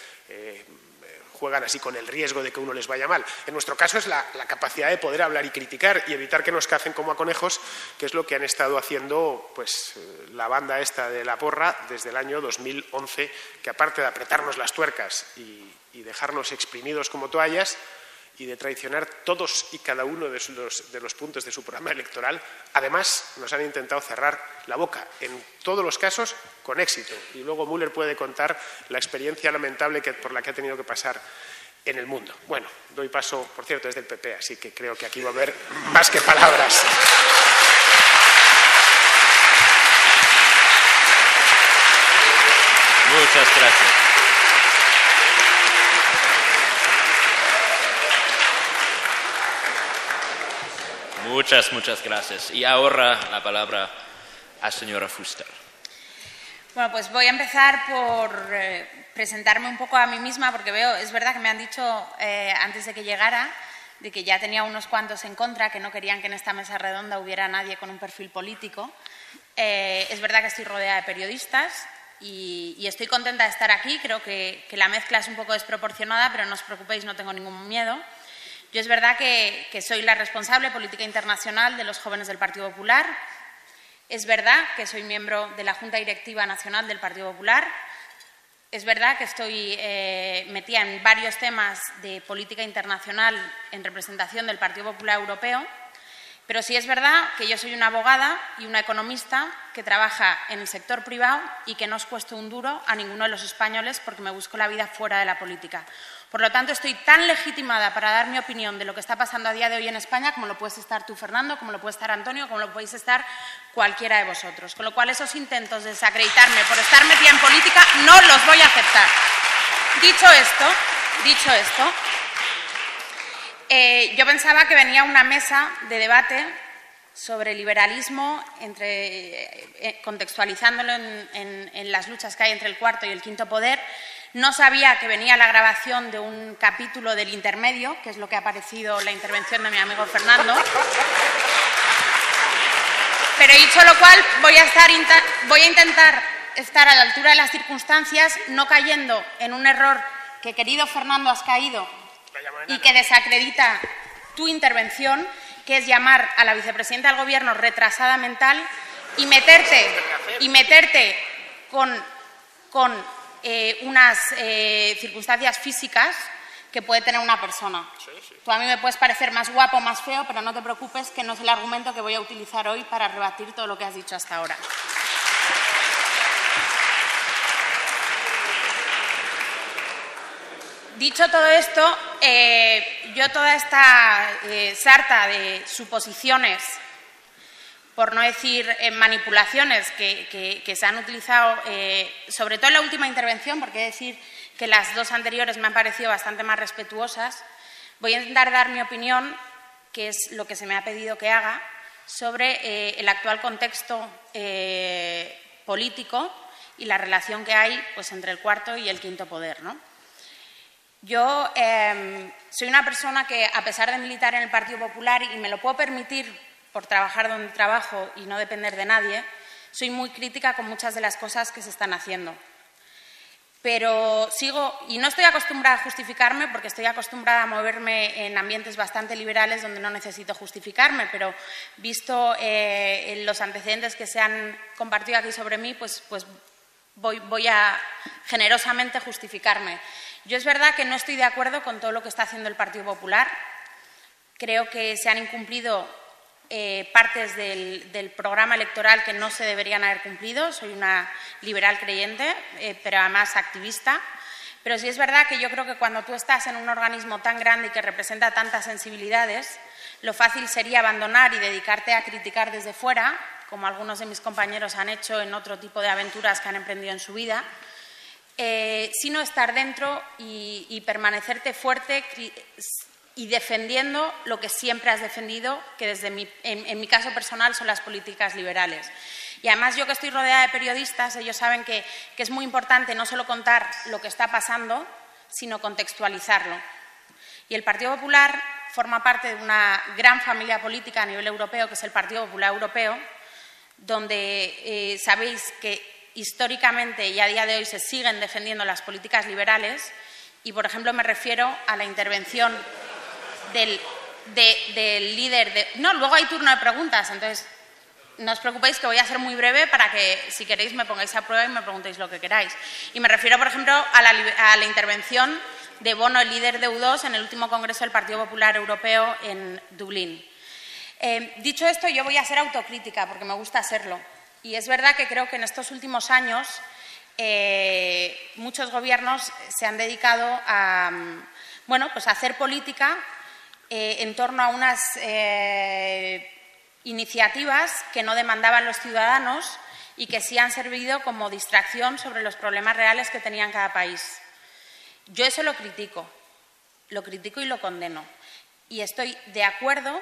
juegan así con el riesgo de que uno les vaya mal. En nuestro caso es la capacidad de poder hablar y criticar y evitar que nos cacen como a conejos, que es lo que han estado haciendo pues, la banda esta de La Porra desde el año 2011, que aparte de apretarnos las tuercas y dejarnos exprimidos como toallas y de traicionar todos y cada uno de los puntos de su programa electoral, además nos han intentado cerrar la boca, en todos los casos con éxito. Y luego Müller puede contar la experiencia lamentable por la que ha tenido que pasar en el mundo. Bueno, doy paso, por cierto, es del PP, así que creo que aquí va a haber más que palabras. Muchas gracias. Muchas gracias. Y ahora la palabra a señora Fuster. Bueno, pues voy a empezar por presentarme un poco a mí misma, porque es verdad que me han dicho antes de que llegara, de que ya tenía unos cuantos en contra, que no querían que en esta mesa redonda hubiera nadie con un perfil político. Es verdad que estoy rodeada de periodistas y estoy contenta de estar aquí. Creo que la mezcla es un poco desproporcionada, pero no os preocupéis, no tengo ningún miedo. Yo es verdad que soy la responsable de política internacional de los jóvenes del Partido Popular. Es verdad que soy miembro de la Junta Directiva Nacional del Partido Popular. Es verdad que estoy metida en varios temas de política internacional en representación del Partido Popular Europeo. Pero sí es verdad que yo soy una abogada y una economista que trabaja en el sector privado y que no os cuesto un duro a ninguno de los españoles porque me busco la vida fuera de la política. Por lo tanto, estoy tan legitimada para dar mi opinión de lo que está pasando a día de hoy en España como lo puedes estar tú, Fernando, como lo puede estar Antonio, como lo podéis estar cualquiera de vosotros. Con lo cual, esos intentos de desacreditarme por estar metida en política no los voy a aceptar. Dicho esto, yo pensaba que venía una mesa de debate sobre liberalismo, contextualizándolo en las luchas que hay entre el cuarto y el quinto poder. No sabía que venía la grabación de un capítulo del intermedio, que es lo que ha parecido la intervención de mi amigo Fernando. Pero dicho lo cual, voy a intentar estar a la altura de las circunstancias, no cayendo en un error que, querido Fernando, has caído y que desacredita tu intervención, que es llamar a la vicepresidenta del Gobierno retrasada mental y meterte con unas circunstancias físicas que puede tener una persona. Sí. Tú a mí me puedes parecer más guapo, más feo, pero no te preocupes, que no es el argumento que voy a utilizar hoy para rebatir todo lo que has dicho hasta ahora. Dicho todo esto, yo toda esta sarta de suposiciones, por no decir manipulaciones que se han utilizado, sobre todo en la última intervención, porque he de decir que las dos anteriores me han parecido bastante más respetuosas, voy a intentar dar mi opinión, que es lo que se me ha pedido que haga, sobre el actual contexto político y la relación que hay pues, entre el cuarto y el quinto poder, ¿no? Yo soy una persona que, a pesar de militar en el Partido Popular, y me lo puedo permitir por trabajar donde trabajo y no depender de nadie, soy muy crítica con muchas de las cosas que se están haciendo. Pero sigo, y no estoy acostumbrada a justificarme porque estoy acostumbrada a moverme en ambientes bastante liberales donde no necesito justificarme, pero visto los antecedentes que se han compartido aquí sobre mí, pues voy a generosamente justificarme. Yo es verdad que no estoy de acuerdo con todo lo que está haciendo el Partido Popular. Creo que se han incumplido partes del programa electoral que no se deberían haber cumplido. Soy una liberal creyente, pero además activista. Pero sí es verdad que yo creo que cuando tú estás en un organismo tan grande y que representa tantas sensibilidades, lo fácil sería abandonar y dedicarte a criticar desde fuera, como algunos de mis compañeros han hecho en otro tipo de aventuras que han emprendido en su vida, sino estar dentro y permanecerte fuerte y defendiendo lo que siempre has defendido, que en mi caso personal son las políticas liberales. Y además yo que estoy rodeada de periodistas, ellos saben que es muy importante no solo contar lo que está pasando, sino contextualizarlo. Y el Partido Popular forma parte de una gran familia política a nivel europeo, que es el Partido Popular Europeo, donde sabéis que históricamente y a día de hoy se siguen defendiendo las políticas liberales y, por ejemplo, me refiero a la intervención del líder No, luego hay turno de preguntas, entonces no os preocupéis que voy a ser muy breve para que, si queréis, me pongáis a prueba y me preguntéis lo que queráis. Y me refiero, por ejemplo, a la intervención de Bono, el líder de U2, en el último Congreso del Partido Popular Europeo en Dublín. Dicho esto, yo voy a ser autocrítica, porque me gusta serlo. Y es verdad que creo que en estos últimos años muchos gobiernos se han dedicado a, pues a hacer política en torno a unas iniciativas que no demandaban los ciudadanos y que sí han servido como distracción sobre los problemas reales que tenía cada país. Yo eso lo critico y lo condeno. Y estoy de acuerdo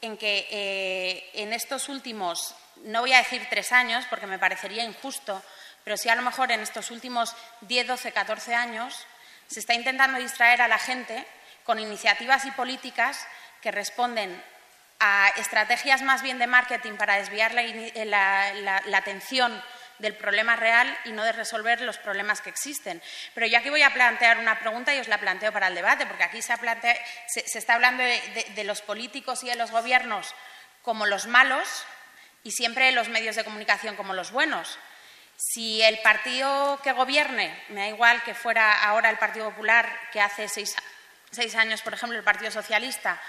en que en estos últimos, no voy a decir 3 años porque me parecería injusto, pero sí a lo mejor en estos últimos 10, 12, 14 años se está intentando distraer a la gente con iniciativas y políticas que responden a estrategias más bien de marketing para desviar la atención del problema real y no de resolver los problemas que existen. Pero yo aquí voy a plantear una pregunta y os la planteo para el debate, porque aquí se está hablando de los políticos y de los gobiernos como los malos y siempre los medios de comunicación como los buenos. Si el partido que gobierne, me da igual que fuera ahora el Partido Popular, que hace 6 años, por ejemplo, el Partido Socialista,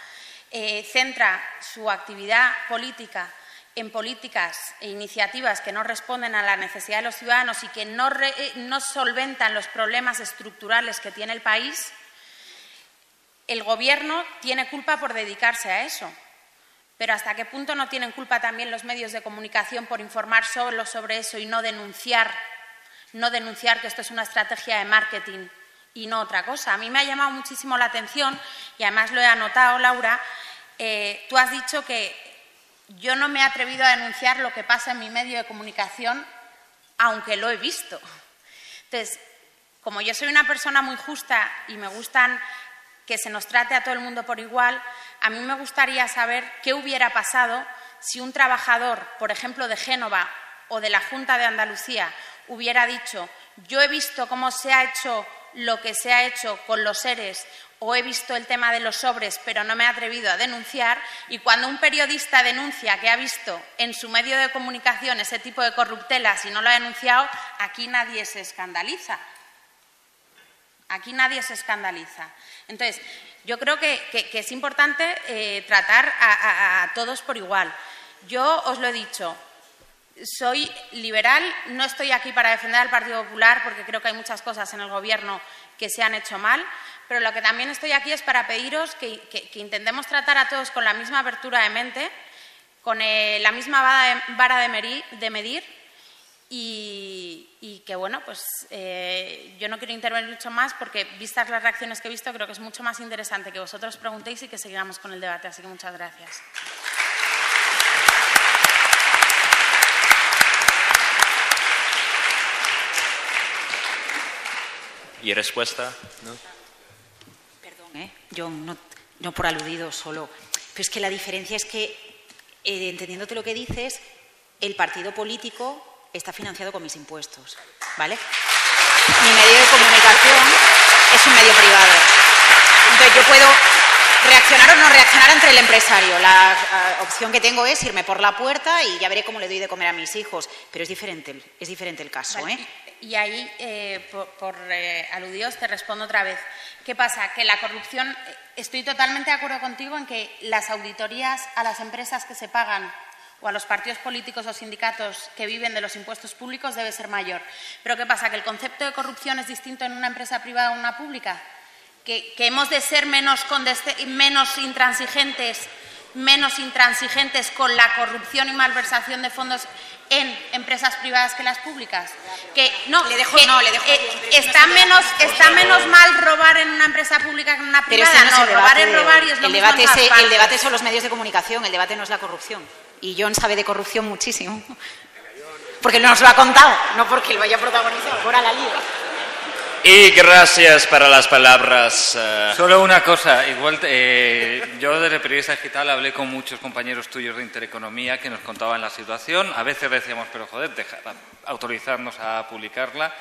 centra su actividad política en políticas e iniciativas que no responden a la necesidad de los ciudadanos y que no solventan los problemas estructurales que tiene el país, el Gobierno tiene culpa por dedicarse a eso. Pero ¿hasta qué punto no tienen culpa también los medios de comunicación por informar solo sobre eso y no denunciar que esto es una estrategia de marketing y no otra cosa? A mí me ha llamado muchísimo la atención y además lo he anotado, Laura. Tú has dicho que yo no me he atrevido a denunciar lo que pasa en mi medio de comunicación, aunque lo he visto. Entonces, como yo soy una persona muy justa y me gustan que se nos trate a todo el mundo por igual, a mí me gustaría saber qué hubiera pasado si un trabajador, por ejemplo, de Génova o de la Junta de Andalucía, hubiera dicho: yo he visto cómo se ha hecho lo que se ha hecho con los ERES, o he visto el tema de los sobres, pero no me he atrevido a denunciar. Y cuando un periodista denuncia que ha visto en su medio de comunicación ese tipo de corruptelas y no lo ha denunciado, aquí nadie se escandaliza. Aquí nadie se escandaliza. Entonces, yo creo que es importante tratar a todos por igual. Yo os lo he dicho, soy liberal, no estoy aquí para defender al Partido Popular porque creo que hay muchas cosas en el Gobierno que se han hecho mal, pero lo que también estoy aquí es para pediros que intentemos tratar a todos con la misma apertura de mente, con la misma vara de medir y que, bueno, pues yo no quiero intervenir mucho más porque, vistas las reacciones que he visto, creo que es mucho más interesante que vosotros preguntéis y que sigamos con el debate. Así que muchas gracias. ¿Y respuesta? ¿No? Perdón, yo no por aludido solo. Pero es que la diferencia es que, entendiéndote lo que dices, el partido político está financiado con mis impuestos, ¿vale? Mi medio de comunicación es un medio privado. Entonces yo puedo reaccionar o no reaccionar ante el empresario. La opción que tengo es irme por la puerta y ya veré cómo le doy de comer a mis hijos. Pero es diferente el caso, vale. Y ahí, por aludidos, te respondo otra vez. ¿Qué pasa? Que la corrupción, estoy totalmente de acuerdo contigo en que las auditorías a las empresas que se pagan o a los partidos políticos o sindicatos que viven de los impuestos públicos debe ser mayor. Pero ¿qué pasa? ¿Que el concepto de corrupción es distinto en una empresa privada o en una pública? ¿Que hemos de ser menos intransigentes con la corrupción y malversación de fondos en empresas privadas que las públicas? ¿Está menos mal robar en una empresa pública que en una privada? Pero ese no es el robar debate. es robar y es lo El mismo en todas debate, partes. el debate son los medios de comunicación, el debate no es la corrupción. Y John sabe de corrupción muchísimo. Porque nos lo ha contado, no porque lo haya protagonizado, ahora la lío. Y gracias para las palabras. Solo una cosa, igual yo desde Periodista Digital hablé con muchos compañeros tuyos de Intereconomía que nos contaban la situación. A veces decíamos, pero joder, autorizarnos a publicarla.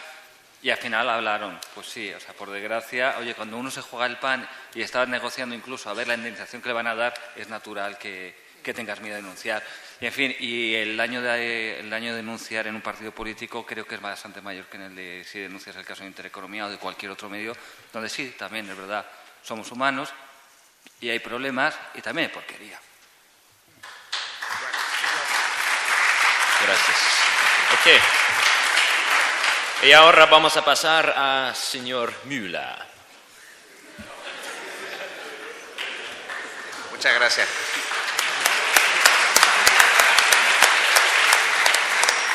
Y al final hablaron, pues sí, o sea, por desgracia, oye, cuando uno se juega el pan y estás negociando incluso a ver la indemnización que le van a dar, es natural que tengas miedo de denunciar. Y en fin, y el daño de denunciar en un partido político creo que es bastante mayor que en el de si denuncias el caso de Intereconomía o de cualquier otro medio, donde sí, también es verdad, somos humanos y hay problemas y también hay porquería. Gracias. Ok. Y ahora vamos a pasar a señor Müller. Muchas gracias.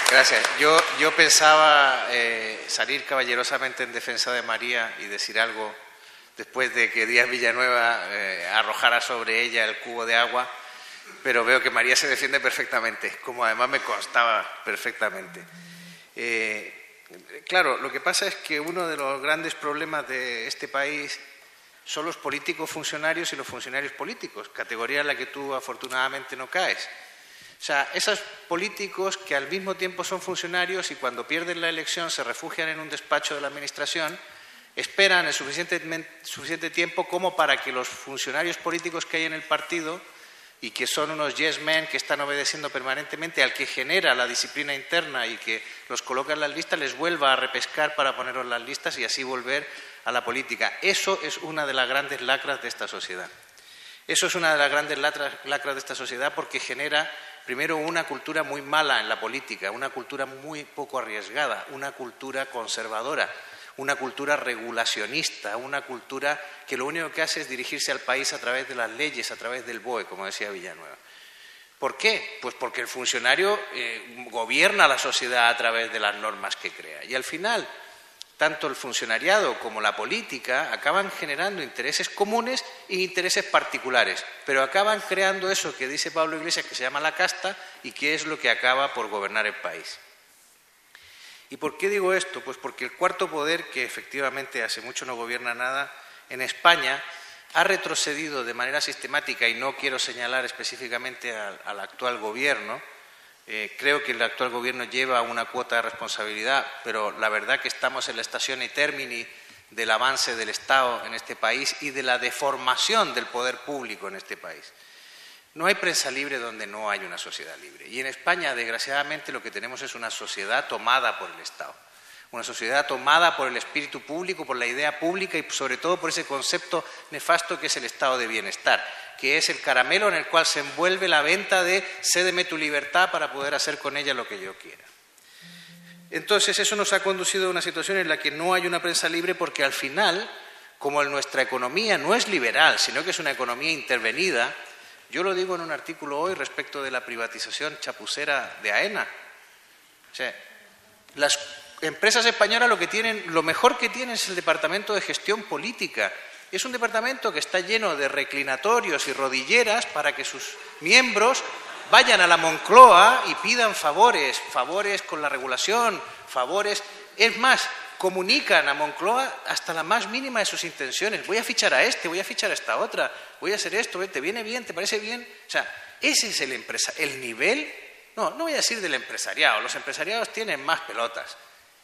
Gracias. Yo pensaba salir caballerosamente en defensa de María y decir algo después de que Díaz Villanueva arrojara sobre ella el cubo de agua, pero veo que María se defiende perfectamente, como además me constaba perfectamente. Claro, lo que pasa es que uno de los grandes problemas de este país son los políticos funcionarios y los funcionarios políticos, categoría en la que tú afortunadamente no caes. O sea, esos políticos que al mismo tiempo son funcionarios y cuando pierden la elección se refugian en un despacho de la Administración, esperan el suficiente tiempo como para que los funcionarios políticos que hay en el partido y que son unos yes men que están obedeciendo permanentemente al que genera la disciplina interna y que los coloca en las listas, les vuelva a repescar para ponerlos en las listas y así volver a la política. Eso es una de las grandes lacras de esta sociedad. Eso es una de las grandes lacras de esta sociedad porque genera, primero, una cultura muy mala en la política, una cultura muy poco arriesgada, una cultura conservadora, una cultura regulacionista, una cultura que lo único que hace es dirigirse al país a través de las leyes, a través del BOE, como decía Villanueva. ¿Por qué? Pues porque el funcionario gobierna la sociedad a través de las normas que crea. Y al final, tanto el funcionariado como la política acaban generando intereses comunes e intereses particulares, pero acaban creando eso que dice Pablo Iglesias, que se llama la casta, y que es lo que acaba por gobernar el país. ¿Y por qué digo esto? Pues porque el cuarto poder, que efectivamente hace mucho no gobierna nada, en España ha retrocedido de manera sistemática, y no quiero señalar específicamente al actual gobierno. Creo que el actual gobierno lleva una cuota de responsabilidad, pero la verdad que estamos en la estación termini del avance del Estado en este país y de la deformación del poder público en este país. No hay prensa libre donde no hay una sociedad libre. Y en España, desgraciadamente, lo que tenemos es una sociedad tomada por el Estado. Una sociedad tomada por el espíritu público, por la idea pública y sobre todo por ese concepto nefasto que es el estado de bienestar, que es el caramelo en el cual se envuelve la venta de cédeme tu libertad para poder hacer con ella lo que yo quiera. Entonces, eso nos ha conducido a una situación en la que no hay una prensa libre porque al final, como nuestra economía no es liberal, sino que es una economía intervenida. Yo lo digo en un artículo hoy respecto de la privatización chapucera de AENA. O sea, las empresas españolas lo mejor que tienen es el departamento de gestión política. Es un departamento que está lleno de reclinatorios y rodilleras para que sus miembros vayan a la Moncloa y pidan favores con la regulación, favores. Es más, comunican a Moncloa hasta la más mínima de sus intenciones. Voy a fichar a este, voy a fichar a esta otra, voy a hacer esto, ¿te viene bien? ¿Te parece bien? O sea, ese es el nivel, no voy a decir del empresariado, los empresariados tienen más pelotas.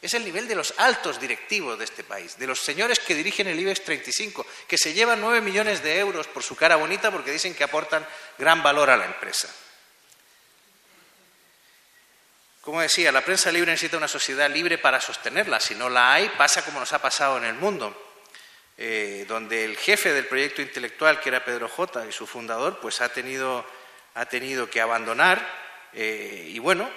Es el nivel de los altos directivos de este país, de los señores que dirigen el IBEX 35, que se llevan 9 millones de euros por su cara bonita porque dicen que aportan gran valor a la empresa. Como decía, la prensa libre necesita una sociedad libre para sostenerla. Si no la hay, pasa como nos ha pasado en el mundo, donde el jefe del proyecto intelectual, que era Pedro J., y su fundador, pues ha tenido que abandonar Y bueno,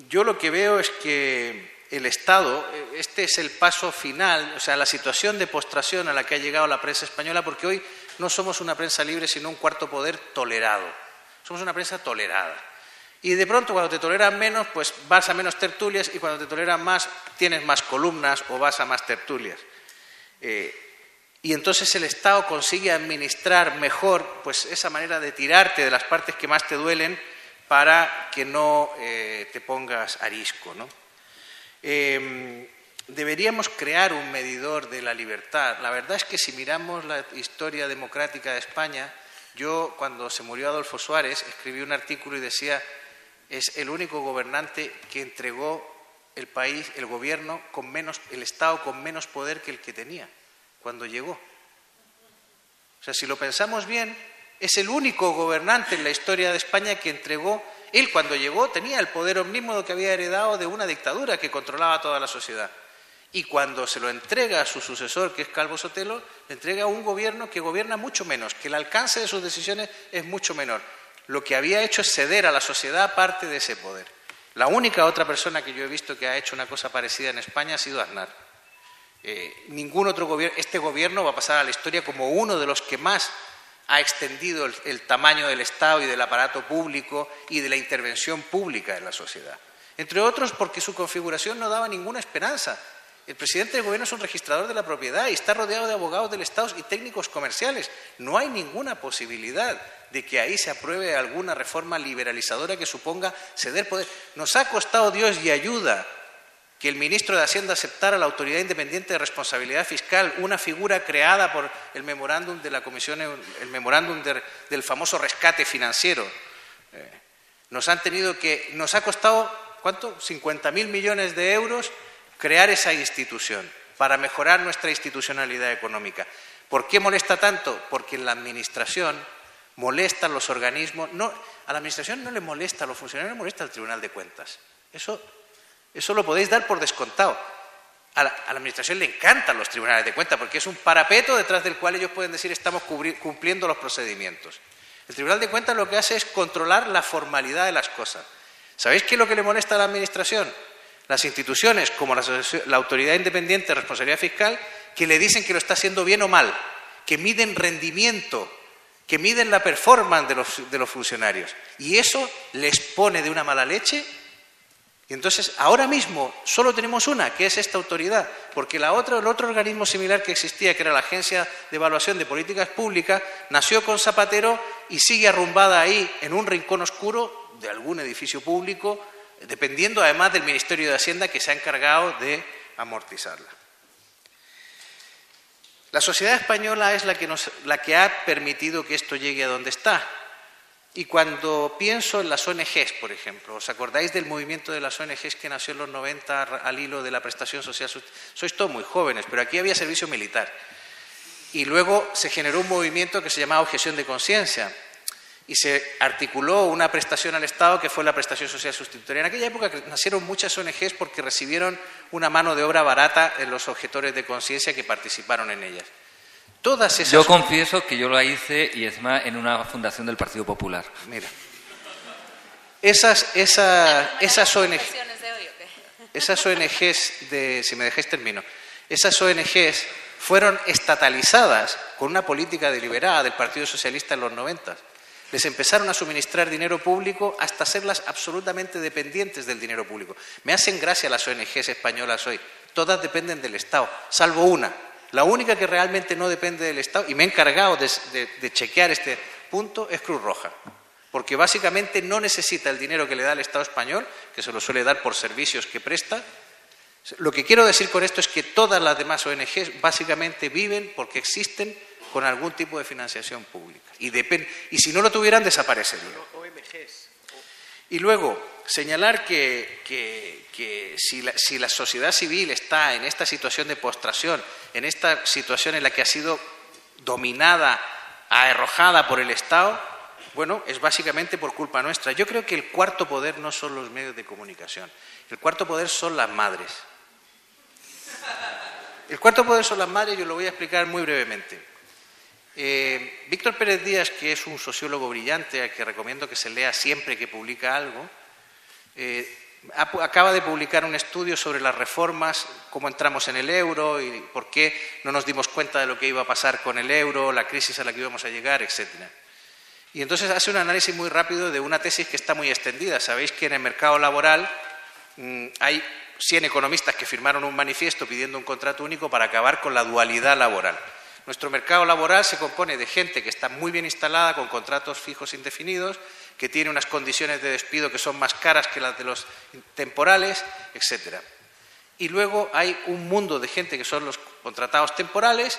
yo lo que veo es que el Estado, este es el paso final, o sea, la situación de postración a la que ha llegado la prensa española, porque hoy no somos una prensa libre, sino un cuarto poder tolerado. Somos una prensa tolerada. Y de pronto, cuando te toleran menos, pues vas a menos tertulias, y cuando te toleran más, tienes más columnas o vas a más tertulias. Y entonces el Estado consigue administrar mejor pues esa manera de tirarte de las partes que más te duelen para que no te pongas arisco, ¿no? Deberíamos crear un medidor de la libertad. La verdad es que si miramos la historia democrática de España, yo cuando se murió Adolfo Suárez escribí un artículo y decía: es el único gobernante que entregó el país, el gobierno, el Estado con menos poder que el que tenía cuando llegó. O sea, si lo pensamos bien, es el único gobernante en la historia de España que entregó. Él, cuando llegó, tenía el poder omnímodo que había heredado de una dictadura que controlaba toda la sociedad. Y cuando se lo entrega a su sucesor, que es Calvo Sotelo, le entrega a un gobierno que gobierna mucho menos, que el alcance de sus decisiones es mucho menor. Lo que había hecho es ceder a la sociedad parte de ese poder. La única otra persona que yo he visto que ha hecho una cosa parecida en España ha sido Aznar. Ningún otro gobierno, este gobierno va a pasar a la historia como uno de los que más ha extendido el tamaño del Estado y del aparato público y de la intervención pública en la sociedad. Entre otros porque su configuración no daba ninguna esperanza. El presidente del gobierno es un registrador de la propiedad y está rodeado de abogados del Estado y técnicos comerciales. No hay ninguna posibilidad de que ahí se apruebe alguna reforma liberalizadora que suponga ceder poder. Nos ha costado Dios y ayuda que el ministro de Hacienda aceptara la Autoridad Independiente de Responsabilidad Fiscal, una figura creada por el memorándum de la Comisión, el memorándum del famoso rescate financiero. Nos ha costado, ¿cuánto? 50.000 millones de euros crear esa institución para mejorar nuestra institucionalidad económica. ¿Por qué molesta tanto? Porque en la Administración molestan los organismos. No, a la Administración no le molesta, a los funcionarios le molesta el Tribunal de Cuentas. Eso lo podéis dar por descontado. A la Administración le encantan los tribunales de cuentas porque es un parapeto detrás del cual ellos pueden decir estamos cumpliendo los procedimientos. El Tribunal de Cuentas lo que hace es controlar la formalidad de las cosas. ¿Sabéis qué es lo que le molesta a la Administración? Las instituciones como la Autoridad Independiente de Responsabilidad Fiscal, que le dicen que lo está haciendo bien o mal, que miden rendimiento, que miden la performance de los funcionarios. Y eso les pone de una mala leche. Y entonces, ahora mismo solo tenemos una, que es esta autoridad, porque el otro organismo similar que existía, que era la Agencia de Evaluación de Políticas Públicas, nació con Zapatero y sigue arrumbada ahí, en un rincón oscuro de algún edificio público, dependiendo además del Ministerio de Hacienda, que se ha encargado de amortizarla. La sociedad española es la que ha permitido que esto llegue a donde está. Y cuando pienso en las ONGs, por ejemplo, ¿os acordáis del movimiento de las ONGs que nació en los 90 al hilo de la prestación social? Sois todos muy jóvenes, pero aquí había servicio militar. Y luego se generó un movimiento que se llamaba objeción de conciencia y se articuló una prestación al Estado que fue la prestación social sustitutoria. En aquella época nacieron muchas ONGs porque recibieron una mano de obra barata en los objetores de conciencia que participaron en ellas. Todas esas... Yo confieso que yo la hice y es más en una fundación del Partido Popular. Mira, esas ONGs si me dejáis termino, esas ONGs fueron estatalizadas con una política deliberada del Partido Socialista en los 90. Les empezaron a suministrar dinero público hasta hacerlas absolutamente dependientes del dinero público. Me hacen gracia las ONGs españolas hoy. Todas dependen del Estado, salvo una. La única que realmente no depende del Estado, y me he encargado de chequear este punto, es Cruz Roja. Porque básicamente no necesita el dinero que le da el Estado español, que se lo suele dar por servicios que presta. Lo que quiero decir con esto es que todas las demás ONGs básicamente viven porque existen con algún tipo de financiación pública. Y si no lo tuvieran, desaparecerían. Y luego, señalar que si la sociedad civil está en esta situación de postración, en esta situación en la que ha sido dominada, arrojada por el Estado, bueno, es básicamente por culpa nuestra. Yo creo que el cuarto poder no son los medios de comunicación. El cuarto poder son las madres. El cuarto poder son las madres y os lo voy a explicar muy brevemente. Víctor Pérez Díaz, que es un sociólogo brillante al que recomiendo que se lea siempre que publica algo, acaba de publicar un estudio sobre las reformas, cómo entramos en el euro y por qué no nos dimos cuenta de lo que iba a pasar con el euro, la crisis a la que íbamos a llegar, etc. Y entonces hace un análisis muy rápido de una tesis que está muy extendida. Sabéis que en el mercado laboral hay 100 economistas que firmaron un manifiesto pidiendo un contrato único para acabar con la dualidad laboral. Nuestro mercado laboral se compone de gente que está muy bien instalada con contratos fijos indefinidos, que tiene unas condiciones de despido que son más caras que las de los temporales, etc. Y luego hay un mundo de gente que son los contratados temporales,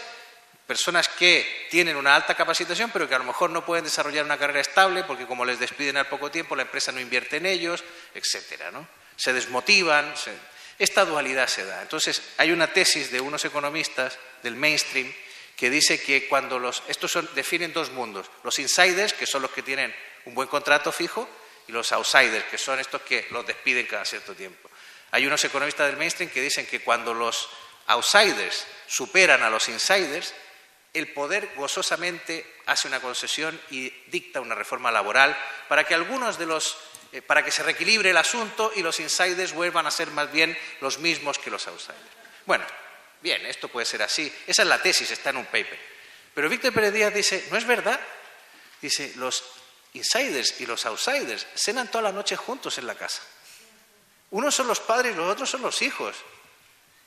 personas que tienen una alta capacitación pero que a lo mejor no pueden desarrollar una carrera estable porque como les despiden al poco tiempo la empresa no invierte en ellos, etc., ¿no? Se desmotivan. Esta dualidad se da. Entonces hay una tesis de unos economistas del mainstream que dice que cuando definen dos mundos, los insiders, que son los que tienen un buen contrato fijo, y los outsiders, que son estos que los despiden cada cierto tiempo. Hay unos economistas del mainstream que dicen que cuando los outsiders superan a los insiders, el poder gozosamente hace una concesión y dicta una reforma laboral para que para que se reequilibre el asunto y los insiders vuelvan a ser más bien los mismos que los outsiders. Bueno, bien, esto puede ser así. Esa es la tesis, está en un paper. Pero Víctor Pérez Díaz dice, no es verdad. Dice, los insiders y los outsiders cenan toda la noche juntos en la casa. Unos son los padres y los otros son los hijos.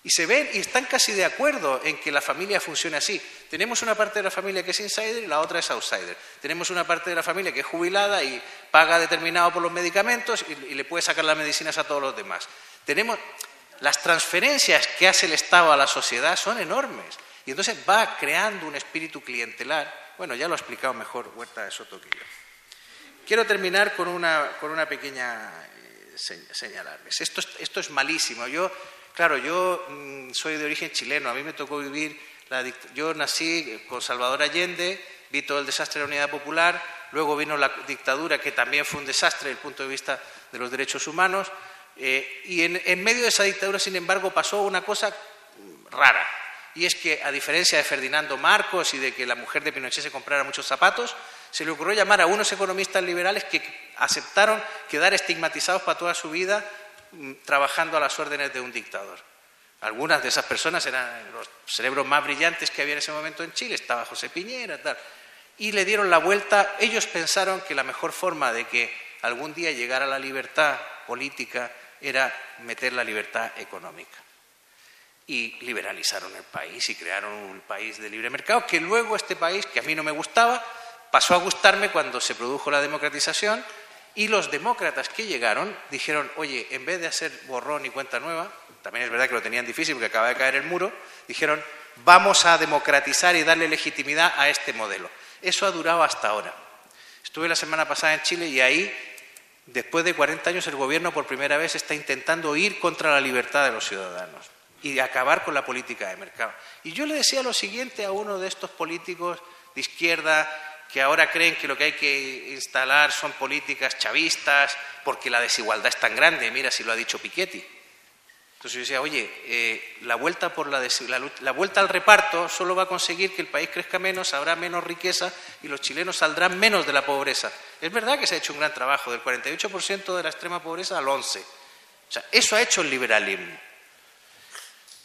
Y se ven y están casi de acuerdo en que la familia funcione así. Tenemos una parte de la familia que es insider y la otra es outsider. Tenemos una parte de la familia que es jubilada y paga determinado por los medicamentos y le puede sacar las medicinas a todos los demás. Las transferencias que hace el Estado a la sociedad son enormes. Y entonces va creando un espíritu clientelar. Bueno, ya lo ha explicado mejor Huerta de Soto que yo. Quiero terminar con una pequeña señalarles. Esto es malísimo. Yo soy de origen chileno. A mí me tocó vivir yo nací con Salvador Allende, vi todo el desastre de la Unidad Popular, luego vino la dictadura, que también fue un desastre desde el punto de vista de los derechos humanos, y en medio de esa dictadura, sin embargo, pasó una cosa rara, y es que, a diferencia de Ferdinando Marcos y de que la mujer de Pinochet se comprara muchos zapatos, se le ocurrió llamar a unos economistas liberales que aceptaron quedar estigmatizados para toda su vida trabajando a las órdenes de un dictador. Algunas de esas personas eran los cerebros más brillantes que había en ese momento en Chile, estaba José Piñera, tal, y le dieron la vuelta. Ellos pensaron que la mejor forma de que algún día llegara la libertad política era meter la libertad económica. Y liberalizaron el país y crearon un país de libre mercado, que luego este país, que a mí no me gustaba, pasó a gustarme cuando se produjo la democratización, y los demócratas que llegaron dijeron, oye, en vez de hacer borrón y cuenta nueva, también es verdad que lo tenían difícil porque acaba de caer el muro, dijeron, vamos a democratizar y darle legitimidad a este modelo. Eso ha durado hasta ahora. Estuve la semana pasada en Chile y ahí, después de 40 años, el gobierno por primera vez está intentando ir contra la libertad de los ciudadanos y acabar con la política de mercado. Y yo le decía lo siguiente a uno de estos políticos de izquierda que ahora creen que lo que hay que instalar son políticas chavistas porque la desigualdad es tan grande, mira si lo ha dicho Piketty. Entonces yo decía, oye, la vuelta al reparto solo va a conseguir que el país crezca menos, habrá menos riqueza y los chilenos saldrán menos de la pobreza. Es verdad que se ha hecho un gran trabajo, del 48% de la extrema pobreza al 11%. O sea, eso ha hecho el liberalismo.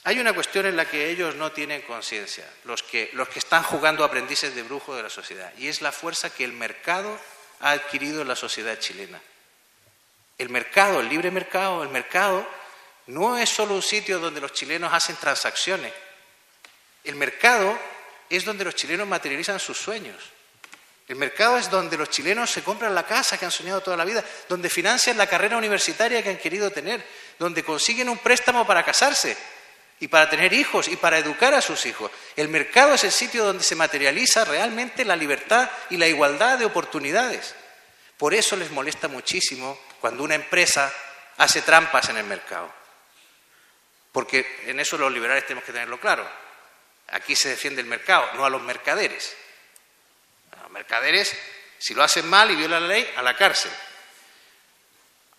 Hay una cuestión en la que ellos no tienen conciencia, los que están jugando aprendices de brujo de la sociedad, y es la fuerza que el mercado ha adquirido en la sociedad chilena. El mercado, el libre mercado, el mercado no es solo un sitio donde los chilenos hacen transacciones. El mercado es donde los chilenos materializan sus sueños. El mercado es donde los chilenos se compran la casa que han soñado toda la vida, donde financian la carrera universitaria que han querido tener, donde consiguen un préstamo para casarse y para tener hijos y para educar a sus hijos. El mercado es el sitio donde se materializa realmente la libertad y la igualdad de oportunidades. Por eso les molesta muchísimo cuando una empresa hace trampas en el mercado. Porque en eso los liberales tenemos que tenerlo claro. Aquí se defiende el mercado, no a los mercaderes. A los mercaderes, si lo hacen mal y violan la ley, a la cárcel.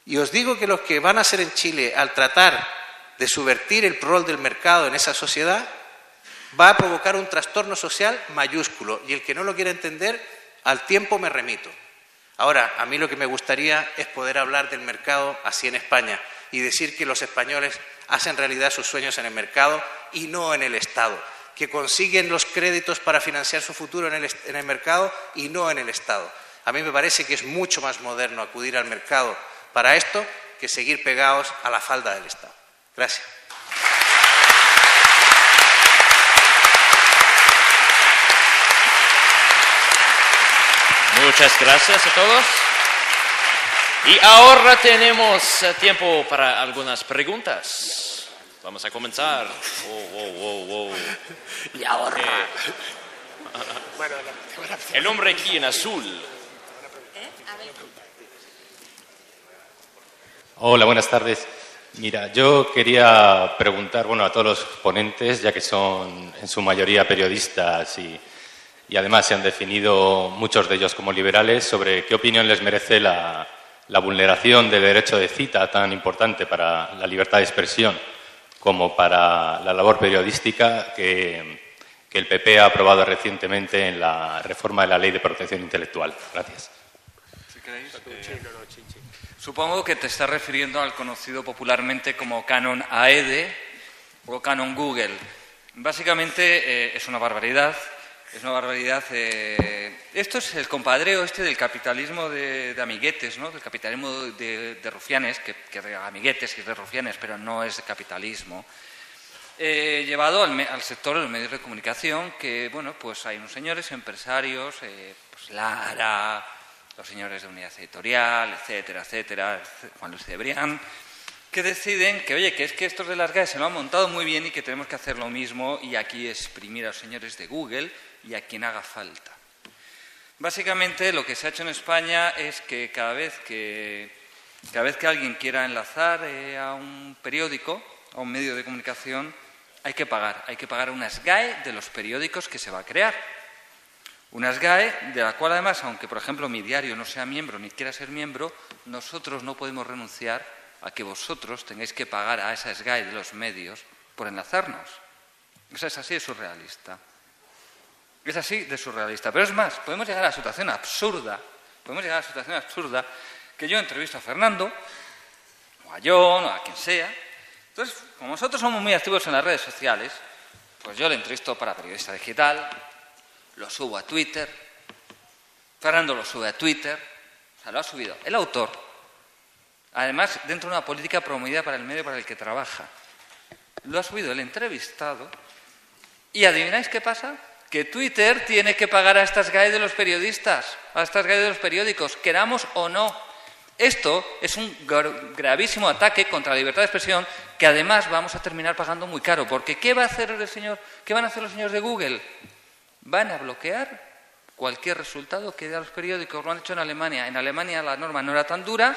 Y os digo que los que van a hacer en Chile al tratar de subvertir el rol del mercado en esa sociedad, va a provocar un trastorno social mayúsculo y el que no lo quiera entender, al tiempo me remito. Ahora, a mí lo que me gustaría es poder hablar del mercado así en España y decir que los españoles hacen realidad sus sueños en el mercado y no en el Estado, que consiguen los créditos para financiar su futuro en el mercado y no en el Estado. A mí me parece que es mucho más moderno acudir al mercado para esto que seguir pegados a la falda del Estado. Gracias. Muchas gracias a todos. Y ahora tenemos tiempo para algunas preguntas. Vamos a comenzar. Y ahora. El hombre aquí en azul. Hola, buenas tardes. Mira, yo quería preguntar, a todos los ponentes, ya que son en su mayoría periodistas y además se han definido muchos de ellos como liberales, sobre qué opinión les merece la vulneración del derecho de cita tan importante para la libertad de expresión como para la labor periodística que el PP ha aprobado recientemente en la reforma de la Ley de Protección Intelectual. Gracias. Si queréis, supongo que te estás refiriendo al conocido popularmente como canon AEDE o canon Google. Básicamente es una barbaridad. Es una barbaridad. Esto es el compadreo del capitalismo de amiguetes, ¿no? Del capitalismo de rufianes, que de amiguetes y de rufianes, pero no es de capitalismo. Llevado al sector de los medios de comunicación, que, pues hay unos señores empresarios, pues Lara, los señores de Unidad Editorial, etcétera, etcétera, Juan Luis Cebrián, que deciden que, que es que estos de las GAE se lo han montado muy bien y que tenemos que hacer lo mismo y aquí exprimir a los señores de Google y a quien haga falta. Básicamente lo que se ha hecho en España es que cada vez que alguien quiera enlazar a un periódico, a un medio de comunicación, hay que pagar unas GAE de los periódicos que se va a crear. Unas GAE de la cual además, aunque por ejemplo mi diario no sea miembro ni quiera ser miembro, nosotros no podemos renunciar a que vosotros tengáis que pagar a esas GAE de los medios por enlazarnos. Eso es así de surrealista. Es así de surrealista. Pero es más, podemos llegar a la situación absurda, que yo entrevisto a Fernando, o a John, o a quien sea. Entonces, como nosotros somos muy activos en las redes sociales, pues yo le entrevisto para Periodista Digital, lo subo a Twitter, Fernando lo sube a Twitter, o sea, lo ha subido el autor, además dentro de una política promovida para el medio para el que trabaja. Lo ha subido el entrevistado y ¿adivináis qué pasa? Que Twitter tiene que pagar a estas GAE de los periodistas, a estas GAE de los periódicos, queramos o no. Esto es un gravísimo ataque contra la libertad de expresión que además vamos a terminar pagando muy caro, porque ¿qué van a hacer los señores de Google? Van a bloquear cualquier resultado que dé a los periódicos. Lo han hecho en Alemania. En Alemania la norma no era tan dura,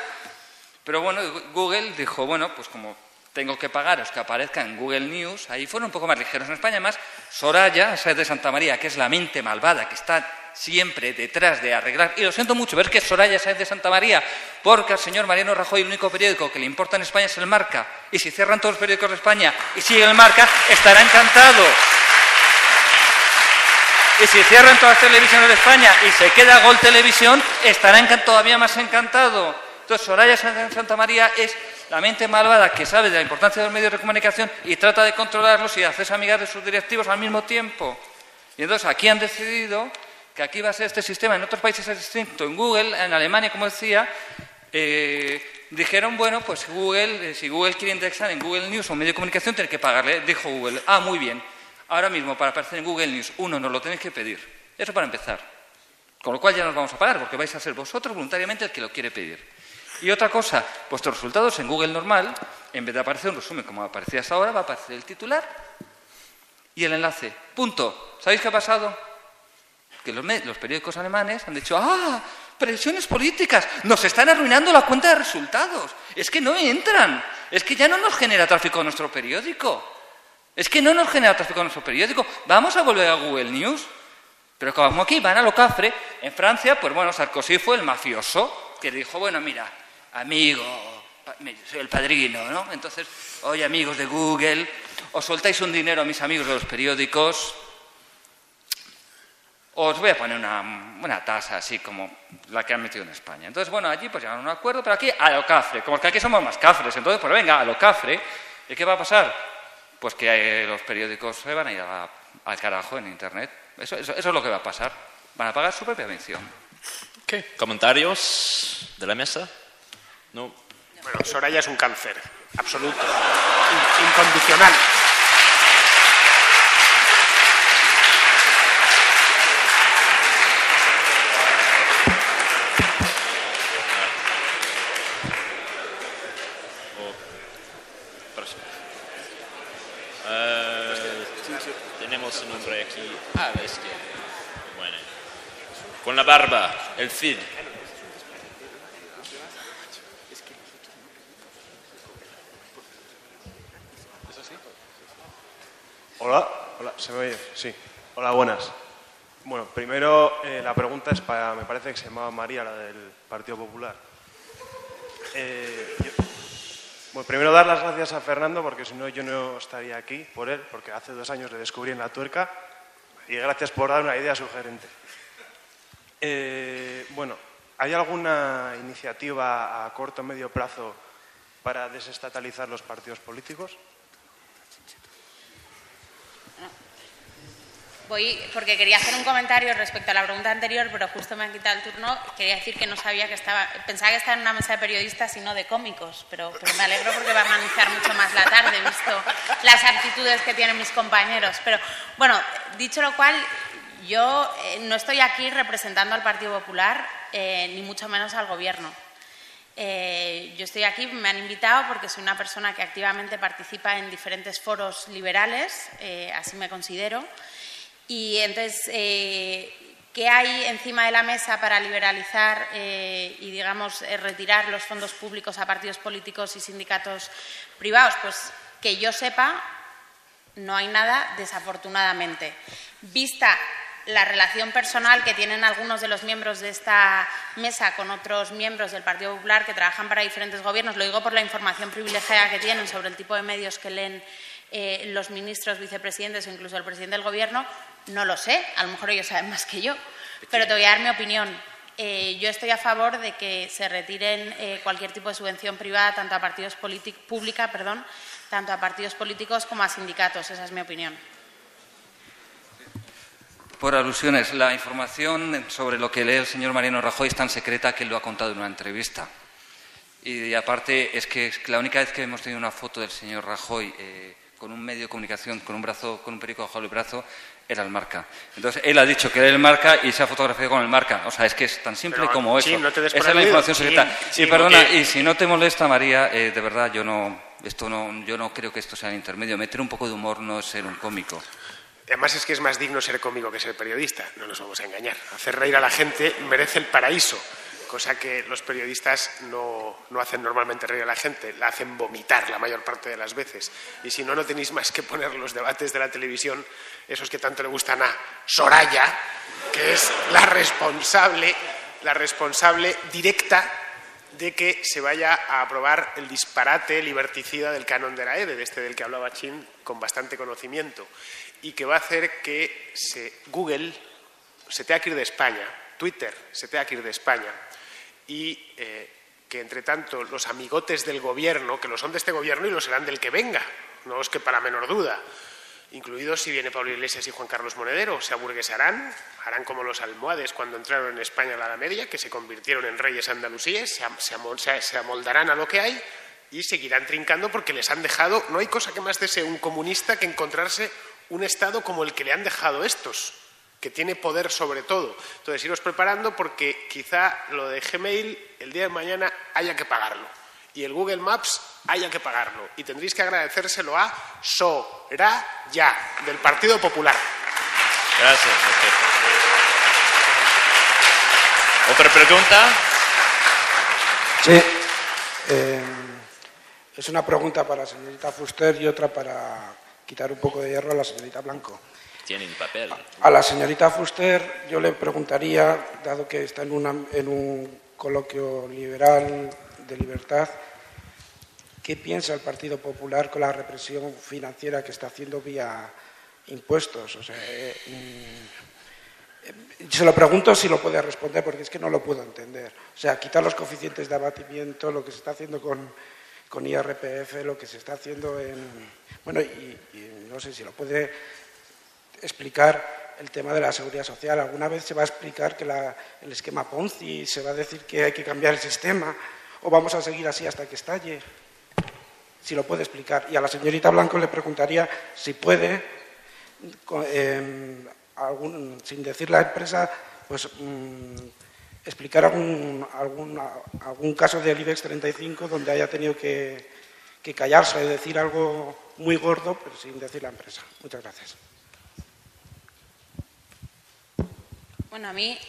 pero Google dijo, pues como tengo que pagaros que aparezca en Google News, ahí fueron un poco más ligeros. En España más, Soraya Sáenz de Santamaría, que es la mente malvada que está siempre detrás de arreglar, y lo siento mucho, ver que es Soraya Sáenz de Santamaría, porque al señor Mariano Rajoy el único periódico que le importa en España es el Marca, y si cierran todos los periódicos de España y sigue el Marca, estará encantado. Y si cierran todas las televisiones de España y se queda Gol Televisión, estará todavía más encantado. Entonces, Soraya Sáenz de Santamaría es la mente malvada que sabe de la importancia de los medios de comunicación y trata de controlarlos y de hacerse amigas de sus directivos al mismo tiempo. Y entonces aquí han decidido que aquí va a ser este sistema. En otros países es distinto. En Google, en Alemania, como decía, dijeron, pues si Google quiere indexar en Google News o un medio de comunicación, tiene que pagarle. Dijo Google, muy bien. Ahora mismo, para aparecer en Google News, nos lo tenéis que pedir. Eso para empezar. Con lo cual ya nos vamos a pagar, porque vais a ser vosotros voluntariamente el que lo quiere pedir. Y otra cosa, vuestros resultados en Google normal, en vez de aparecer un resumen como aparecía hasta ahora, va a aparecer el titular y el enlace. Punto. ¿Sabéis qué ha pasado? Que los periódicos alemanes han dicho, presiones políticas, nos están arruinando la cuenta de resultados. Es que no entran. Es que ya no nos genera tráfico nuestro periódico. Vamos a volver a Google News. Pero como aquí van a lo cafre, en Francia, Sarkozy fue el mafioso que dijo, mira, amigo, soy el padrino, ¿no? Entonces, oye, amigos de Google, os soltáis un dinero a mis amigos de los periódicos, os voy a poner una tasa así como la que han metido en España. Entonces, bueno, allí pues llegan a un acuerdo, pero aquí a lo cafre, como que aquí somos más cafres. Entonces, pues venga, a lo cafre. ¿Y qué va a pasar? Pues que los periódicos se van a ir al carajo en Internet. Eso es lo que va a pasar. Van a pagar su propia pensión. ¿Qué? ¿Comentarios de la mesa? No. Bueno, Soraya es un cáncer absoluto, incondicional. Tenemos un hombre aquí a la izquierda. Bueno. Con la barba, el Cid. Hola, ¿se me oye? Sí. Hola, buenas. Bueno, primero la pregunta es para, me parece que se llamaba María, la del Partido Popular. Bueno, primero dar las gracias a Fernando, porque si no yo no estaría aquí por él, porque hace 2 años le descubrí en La Tuerca, y gracias por dar una idea sugerente. Bueno, ¿hay alguna iniciativa a corto o medio plazo para desestatalizar los partidos políticos? Voy, porque quería hacer un comentario respecto a la pregunta anterior, pero justo me han quitado el turno. Quería decir que no sabía que estaba, pensaba que estaba en una mesa de periodistas y no de cómicos, pero me alegro porque va a amenizar mucho más la tarde, visto las actitudes que tienen mis compañeros. Pero bueno, dicho lo cual, yo no estoy aquí representando al Partido Popular, ni mucho menos al Gobierno. Yo estoy aquí, me han invitado porque soy una persona que activamente participa en diferentes foros liberales, así me considero. Y entonces, ¿qué hay encima de la mesa para liberalizar y, digamos, retirar los fondos públicos a partidos políticos y sindicatos privados? Pues que yo sepa, no hay nada, desafortunadamente. Vista la relación personal que tienen algunos de los miembros de esta mesa con otros miembros del Partido Popular que trabajan para diferentes gobiernos, lo digo por la información privilegiada que tienen sobre el tipo de medios que leen los ministros, vicepresidentes o incluso el presidente del Gobierno, no lo sé, a lo mejor ellos saben más que yo, pero te voy a dar mi opinión. Yo estoy a favor de que se retiren cualquier tipo de subvención privada tanto a partidos tanto a partidos políticos como a sindicatos, esa es mi opinión. Por alusiones, la información sobre lo que lee el señor Mariano Rajoy es tan secreta que él lo ha contado en una entrevista. Y aparte es que la única vez que hemos tenido una foto del señor Rajoy con un medio de comunicación, con un periódico bajo el brazo, era el Marca. Entonces, él ha dicho que era el Marca y se ha fotografiado con el Marca. O sea, es que es tan simple como eso. No te esa es la información secreta. Sí, y perdona, porque... y si no te molesta, María, de verdad, yo no creo que esto sea el intermedio. Meter un poco de humor no es ser un cómico. Además es que es más digno ser cómico que ser periodista, no nos vamos a engañar. Hacer reír a la gente merece el paraíso, cosa que los periodistas no hacen normalmente reír a la gente, la hacen vomitar la mayor parte de las veces. Y si no, no tenéis más que poner los debates de la televisión, esos que tanto le gustan a Soraya, que es la responsable directa de que se vaya a aprobar el disparate liberticida del canon de la EDE, del que hablaba Chin con bastante conocimiento, y que va a hacer que Google se tenga que ir de España, Twitter se tenga que ir de España, y que, entre tanto, los amigotes del Gobierno, que lo son de este Gobierno y lo serán del que venga, no os quepa la menor duda, incluidos si viene Pablo Iglesias y Juan Carlos Monedero, se aburguesarán, harán como los almohades cuando entraron en España a la Edad Media, que se convirtieron en reyes andalusíes, se amoldarán a lo que hay y seguirán trincando porque les han dejado, no hay cosa que más desee un comunista que encontrarse un Estado como el que le han dejado estos, que tiene poder sobre todo. Entonces, iros preparando porque quizá lo de Gmail el día de mañana haya que pagarlo y el Google Maps haya que pagarlo y tendréis que agradecérselo a Soraya, del Partido Popular. Gracias. ¿Otra pregunta? Sí. Es una pregunta para la señorita Fuster y otra para quitar un poco de hierro a la señorita Blanco. Tienen papel. A la señorita Fuster yo le preguntaría, dado que está en, en un coloquio liberal de libertad, ¿qué piensa el Partido Popular con la represión financiera que está haciendo vía impuestos? O sea, se lo pregunto si lo puede responder, porque es que no lo puedo entender. O sea, quitar los coeficientes de abatimiento, lo que se está haciendo con IRPF, lo que se está haciendo en... Bueno, y no sé si lo puede explicar el tema de la seguridad social. ¿Alguna vez se va a explicar que el esquema Ponzi, se va a decir que hay que cambiar el sistema, o vamos a seguir así hasta que estalle? Si lo puede explicar. Y a la señorita Blanco le preguntaría si puede, sin decir la empresa, pues explicar algún caso del IBEX 35 donde haya tenido que callarse y decir algo muy gordo, pero sin decir la empresa. Muchas gracias. Bueno, a mí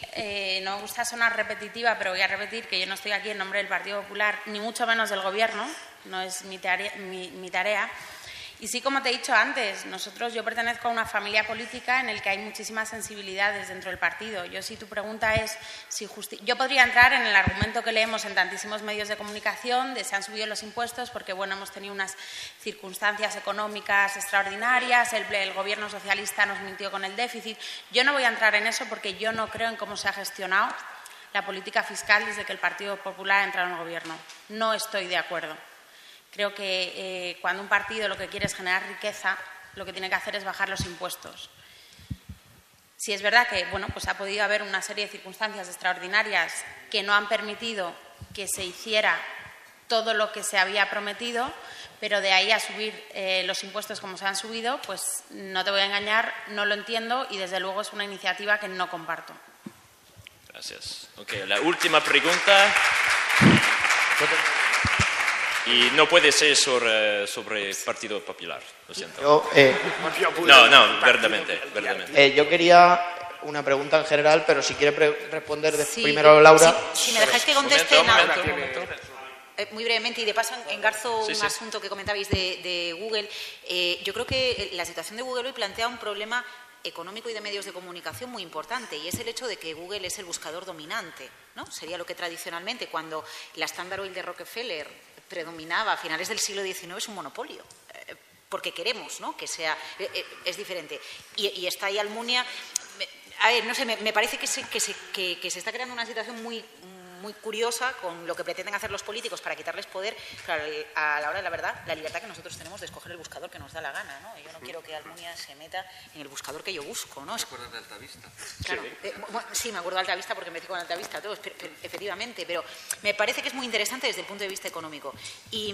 no me gusta sonar repetitiva, pero voy a repetir que yo no estoy aquí en nombre del Partido Popular, ni mucho menos del Gobierno, no es mi tarea. Y sí, como te he dicho antes, yo pertenezco a una familia política en la que hay muchísimas sensibilidades dentro del partido. Si tu pregunta es si yo podría entrar en el argumento que leemos en tantísimos medios de comunicación de se han subido los impuestos porque, bueno, hemos tenido unas circunstancias económicas extraordinarias, el Gobierno socialista nos mintió con el déficit. Yo no voy a entrar en eso porque yo no creo en cómo se ha gestionado la política fiscal desde que el Partido Popular ha entrado en el Gobierno. No estoy de acuerdo. Creo que cuando un partido lo que quiere es generar riqueza, lo que tiene que hacer es bajar los impuestos. Sí es verdad que pues ha podido haber una serie de circunstancias extraordinarias que no han permitido que se hiciera todo lo que se había prometido, pero de ahí a subir los impuestos como se han subido, pues no te voy a engañar, no lo entiendo y desde luego es una iniciativa que no comparto. Gracias. La última pregunta. Y no puede ser sobre Partido Popular, lo siento. Verdaderamente. Yo quería una pregunta en general, pero si quiere responder primero Laura. Si me dejáis que conteste. Momento. Muy brevemente, y de paso engarzo un asunto que comentabais de Google. Yo creo que la situación de Google hoy plantea un problema económico y de medios de comunicación muy importante, y es el hecho de que Google es el buscador dominante, ¿no? Sería lo que tradicionalmente, cuando la Standard Oil de Rockefeller predominaba a finales del siglo XIX, es un monopolio, porque queremos, ¿no?, que sea, es diferente. Y está ahí Almunia. A ver, no sé, me parece que se está creando una situación muy curiosa con lo que pretenden hacer los políticos para quitarles poder, claro, a la hora de la verdad, la libertad que nosotros tenemos de escoger el buscador que nos da la gana, ¿no? Yo no quiero que Almunia se meta en el buscador que yo busco, ¿no? ¿Te acuerdas de Altavista? Claro, sí, me acuerdo de Altavista porque empecé con Altavista, todos, efectivamente, pero me parece que es muy interesante desde el punto de vista económico. Y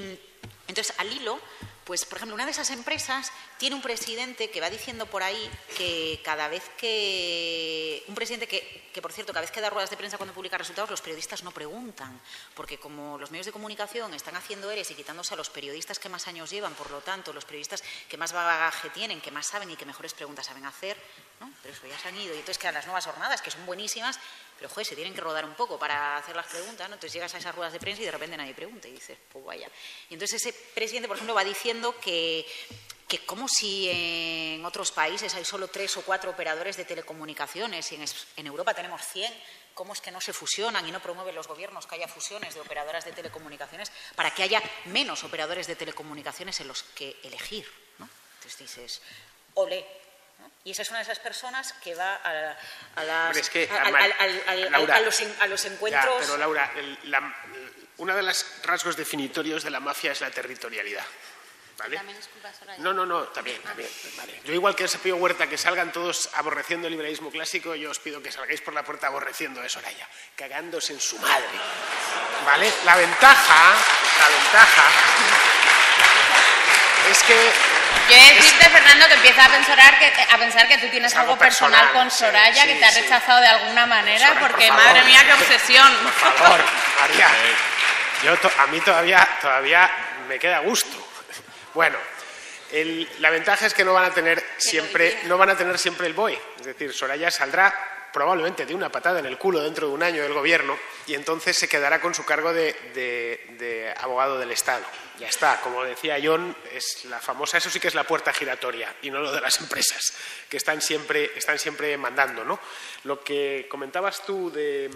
entonces, al hilo, pues, por ejemplo, una de esas empresas tiene un presidente que va diciendo por ahí que cada vez que... Un presidente que, por cierto, cada vez que da ruedas de prensa cuando publica resultados, los periodistas no preguntan, porque como los medios de comunicación están haciendo eres y quitándose a los periodistas que más años llevan, por lo tanto, los periodistas que más bagaje tienen, que más saben y que mejores preguntas saben hacer, ¿no? Pero eso ya se han ido. Y entonces quedan las nuevas jornadas, que son buenísimas, pero, joder, se tienen que rodar un poco para hacer las preguntas, ¿no? Entonces llegas a esas ruedas de prensa y de repente nadie pregunta y dices, pues vaya. Y entonces ese presidente, por ejemplo, va diciendo que como si en otros países hay solo 3 o 4 operadores de telecomunicaciones y en Europa tenemos 100, ¿cómo es que no se fusionan y no promueven los gobiernos que haya fusiones de operadoras de telecomunicaciones para que haya menos operadores de telecomunicaciones en los que elegir, ¿no? Entonces dices, olé. Y esa es una de esas personas que va a los encuentros... Ya, pero Laura, uno de los rasgos definitorios de la mafia es la territorialidad. ¿Vale? También es culpa de Soraya. No, también. Vale. Yo, igual que ese Pío Huerta, que salgan todos aborreciendo el liberalismo clásico, yo os pido que salgáis por la puerta aborreciendo a Soraya, cagándose en su madre. ¿Vale? La ventaja es que... Yo he de decirte, Fernando, que empieza a pensar que tú tienes algo personal con Soraya, que te ha rechazado de alguna manera, Soraya, porque, madre mía, qué obsesión. Por favor, María. A mí todavía me queda gusto. Bueno, la ventaja es que no van a tener siempre el BOE. Es decir, Soraya saldrá probablemente de una patada en el culo dentro de un año del gobierno y entonces se quedará con su cargo de abogado del Estado. Ya está, como decía John, es la famosa, eso sí que es la puerta giratoria y no lo de las empresas, que están siempre mandando, ¿no? Lo que comentabas tú de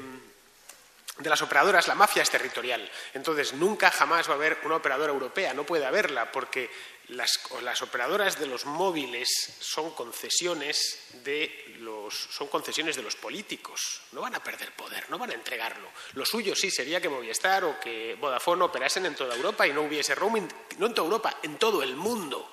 las operadoras, la mafia es territorial. Entonces, nunca jamás va a haber una operadora europea, no puede haberla, porque las operadoras de los móviles son concesiones de los políticos. No van a perder poder, no van a entregarlo. Lo suyo sí sería que Movistar o que Vodafone operasen en toda Europa y no hubiese roaming, no en toda Europa, en todo el mundo.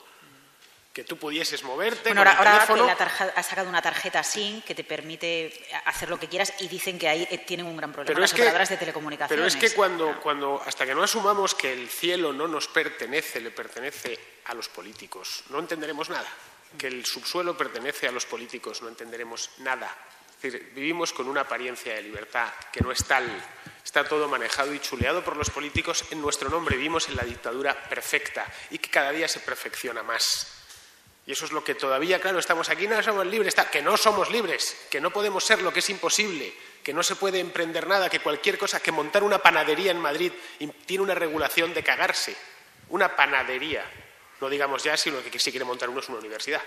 Que tú pudieses moverte bueno, con el teléfono. Ahora ha sacado una tarjeta SIM que te permite hacer lo que quieras y dicen que ahí tienen un gran problema las operadoras de telecomunicaciones. Pero es que cuando hasta que no asumamos que el cielo no nos pertenece, le pertenece a los políticos, no entenderemos nada. Que el subsuelo pertenece a los políticos, no entenderemos nada. Es decir, vivimos con una apariencia de libertad que no es tal. Está todo manejado y chuleado por los políticos en nuestro nombre. Vivimos en la dictadura perfecta y que cada día se perfecciona más. Y eso es lo que todavía, claro, estamos aquí, no somos libres, que no somos libres, que no podemos ser lo que es imposible, que no se puede emprender nada, que cualquier cosa, que montar una panadería en Madrid tiene una regulación de cagarse. Una panadería. No digamos ya si lo que si quiere montar uno es una universidad.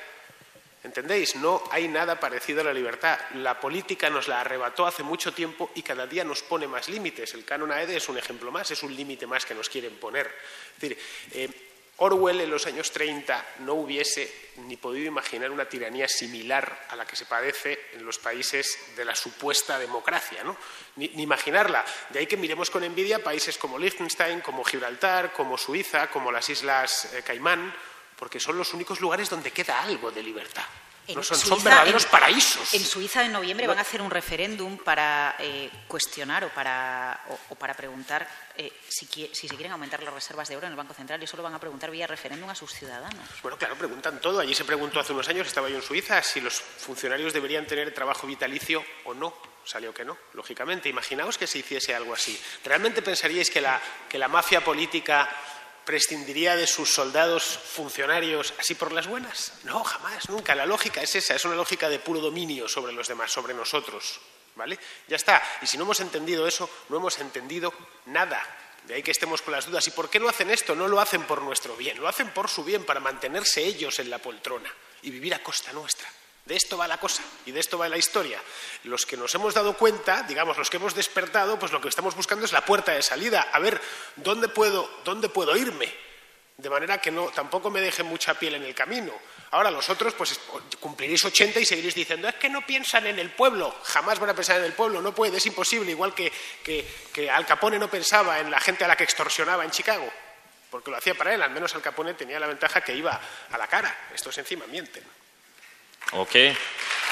¿Entendéis? No hay nada parecido a la libertad. La política nos la arrebató hace mucho tiempo y cada día nos pone más límites. El canon AEDE es un ejemplo más, es un límite más que nos quieren poner. Es decir, Orwell en los años 30 no hubiese ni podido imaginar una tiranía similar a la que se padece en los países de la supuesta democracia, ¿no? Ni imaginarla. De ahí que miremos con envidia países como Liechtenstein, como Gibraltar, como Suiza, como las Islas Caimán, porque son los únicos lugares donde queda algo de libertad. No son verdaderos paraísos. En Suiza en noviembre van a hacer un referéndum para cuestionar o para preguntar si se quieren aumentar las reservas de oro en el Banco Central, y eso lo van a preguntar vía referéndum a sus ciudadanos. Bueno, claro, preguntan todo. Allí se preguntó hace unos años, estaba yo en Suiza, si los funcionarios deberían tener trabajo vitalicio o no. Salió que no, lógicamente. Imaginaos que se hiciese algo así. ¿Realmente pensaríais que la mafia política prescindiría de sus soldados funcionarios así por las buenas? No, jamás, nunca. La lógica es esa, es una lógica de puro dominio sobre los demás, sobre nosotros, ¿vale? Ya está. Y si no hemos entendido eso, no hemos entendido nada. De ahí que estemos con las dudas. ¿Y por qué no hacen esto? No lo hacen por nuestro bien, lo hacen por su bien, para mantenerse ellos en la poltrona y vivir a costa nuestra. De esto va la cosa y de esto va la historia. Los que nos hemos dado cuenta, digamos, los que hemos despertado, pues lo que estamos buscando es la puerta de salida. A ver, ¿dónde puedo irme? De manera que tampoco me deje mucha piel en el camino. Ahora los otros, pues cumpliréis 80 y seguiréis diciendo, es que no piensan en el pueblo. Jamás van a pensar en el pueblo, no puede, es imposible. Igual que Al Capone no pensaba en la gente a la que extorsionaba en Chicago, porque lo hacía para él. Al menos Al Capone tenía la ventaja que iba a la cara. Estos encima mienten. Ok.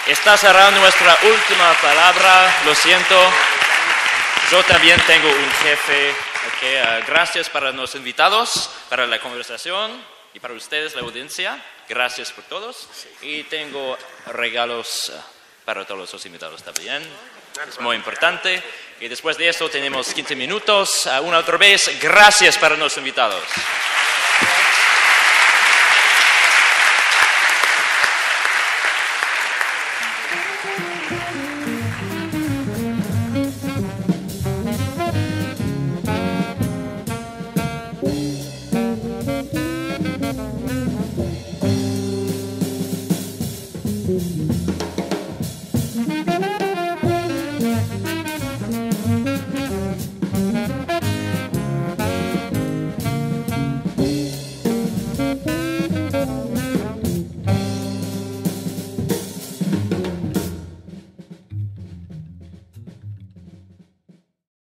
Está cerrando nuestra última palabra. Lo siento. Yo también tengo un jefe. Okay. Gracias para los invitados, para la conversación y para ustedes, la audiencia. Gracias por todos. Y tengo regalos para todos los invitados también. Es muy importante. Y después de eso tenemos 15 minutos. Una otra vez, gracias para los invitados.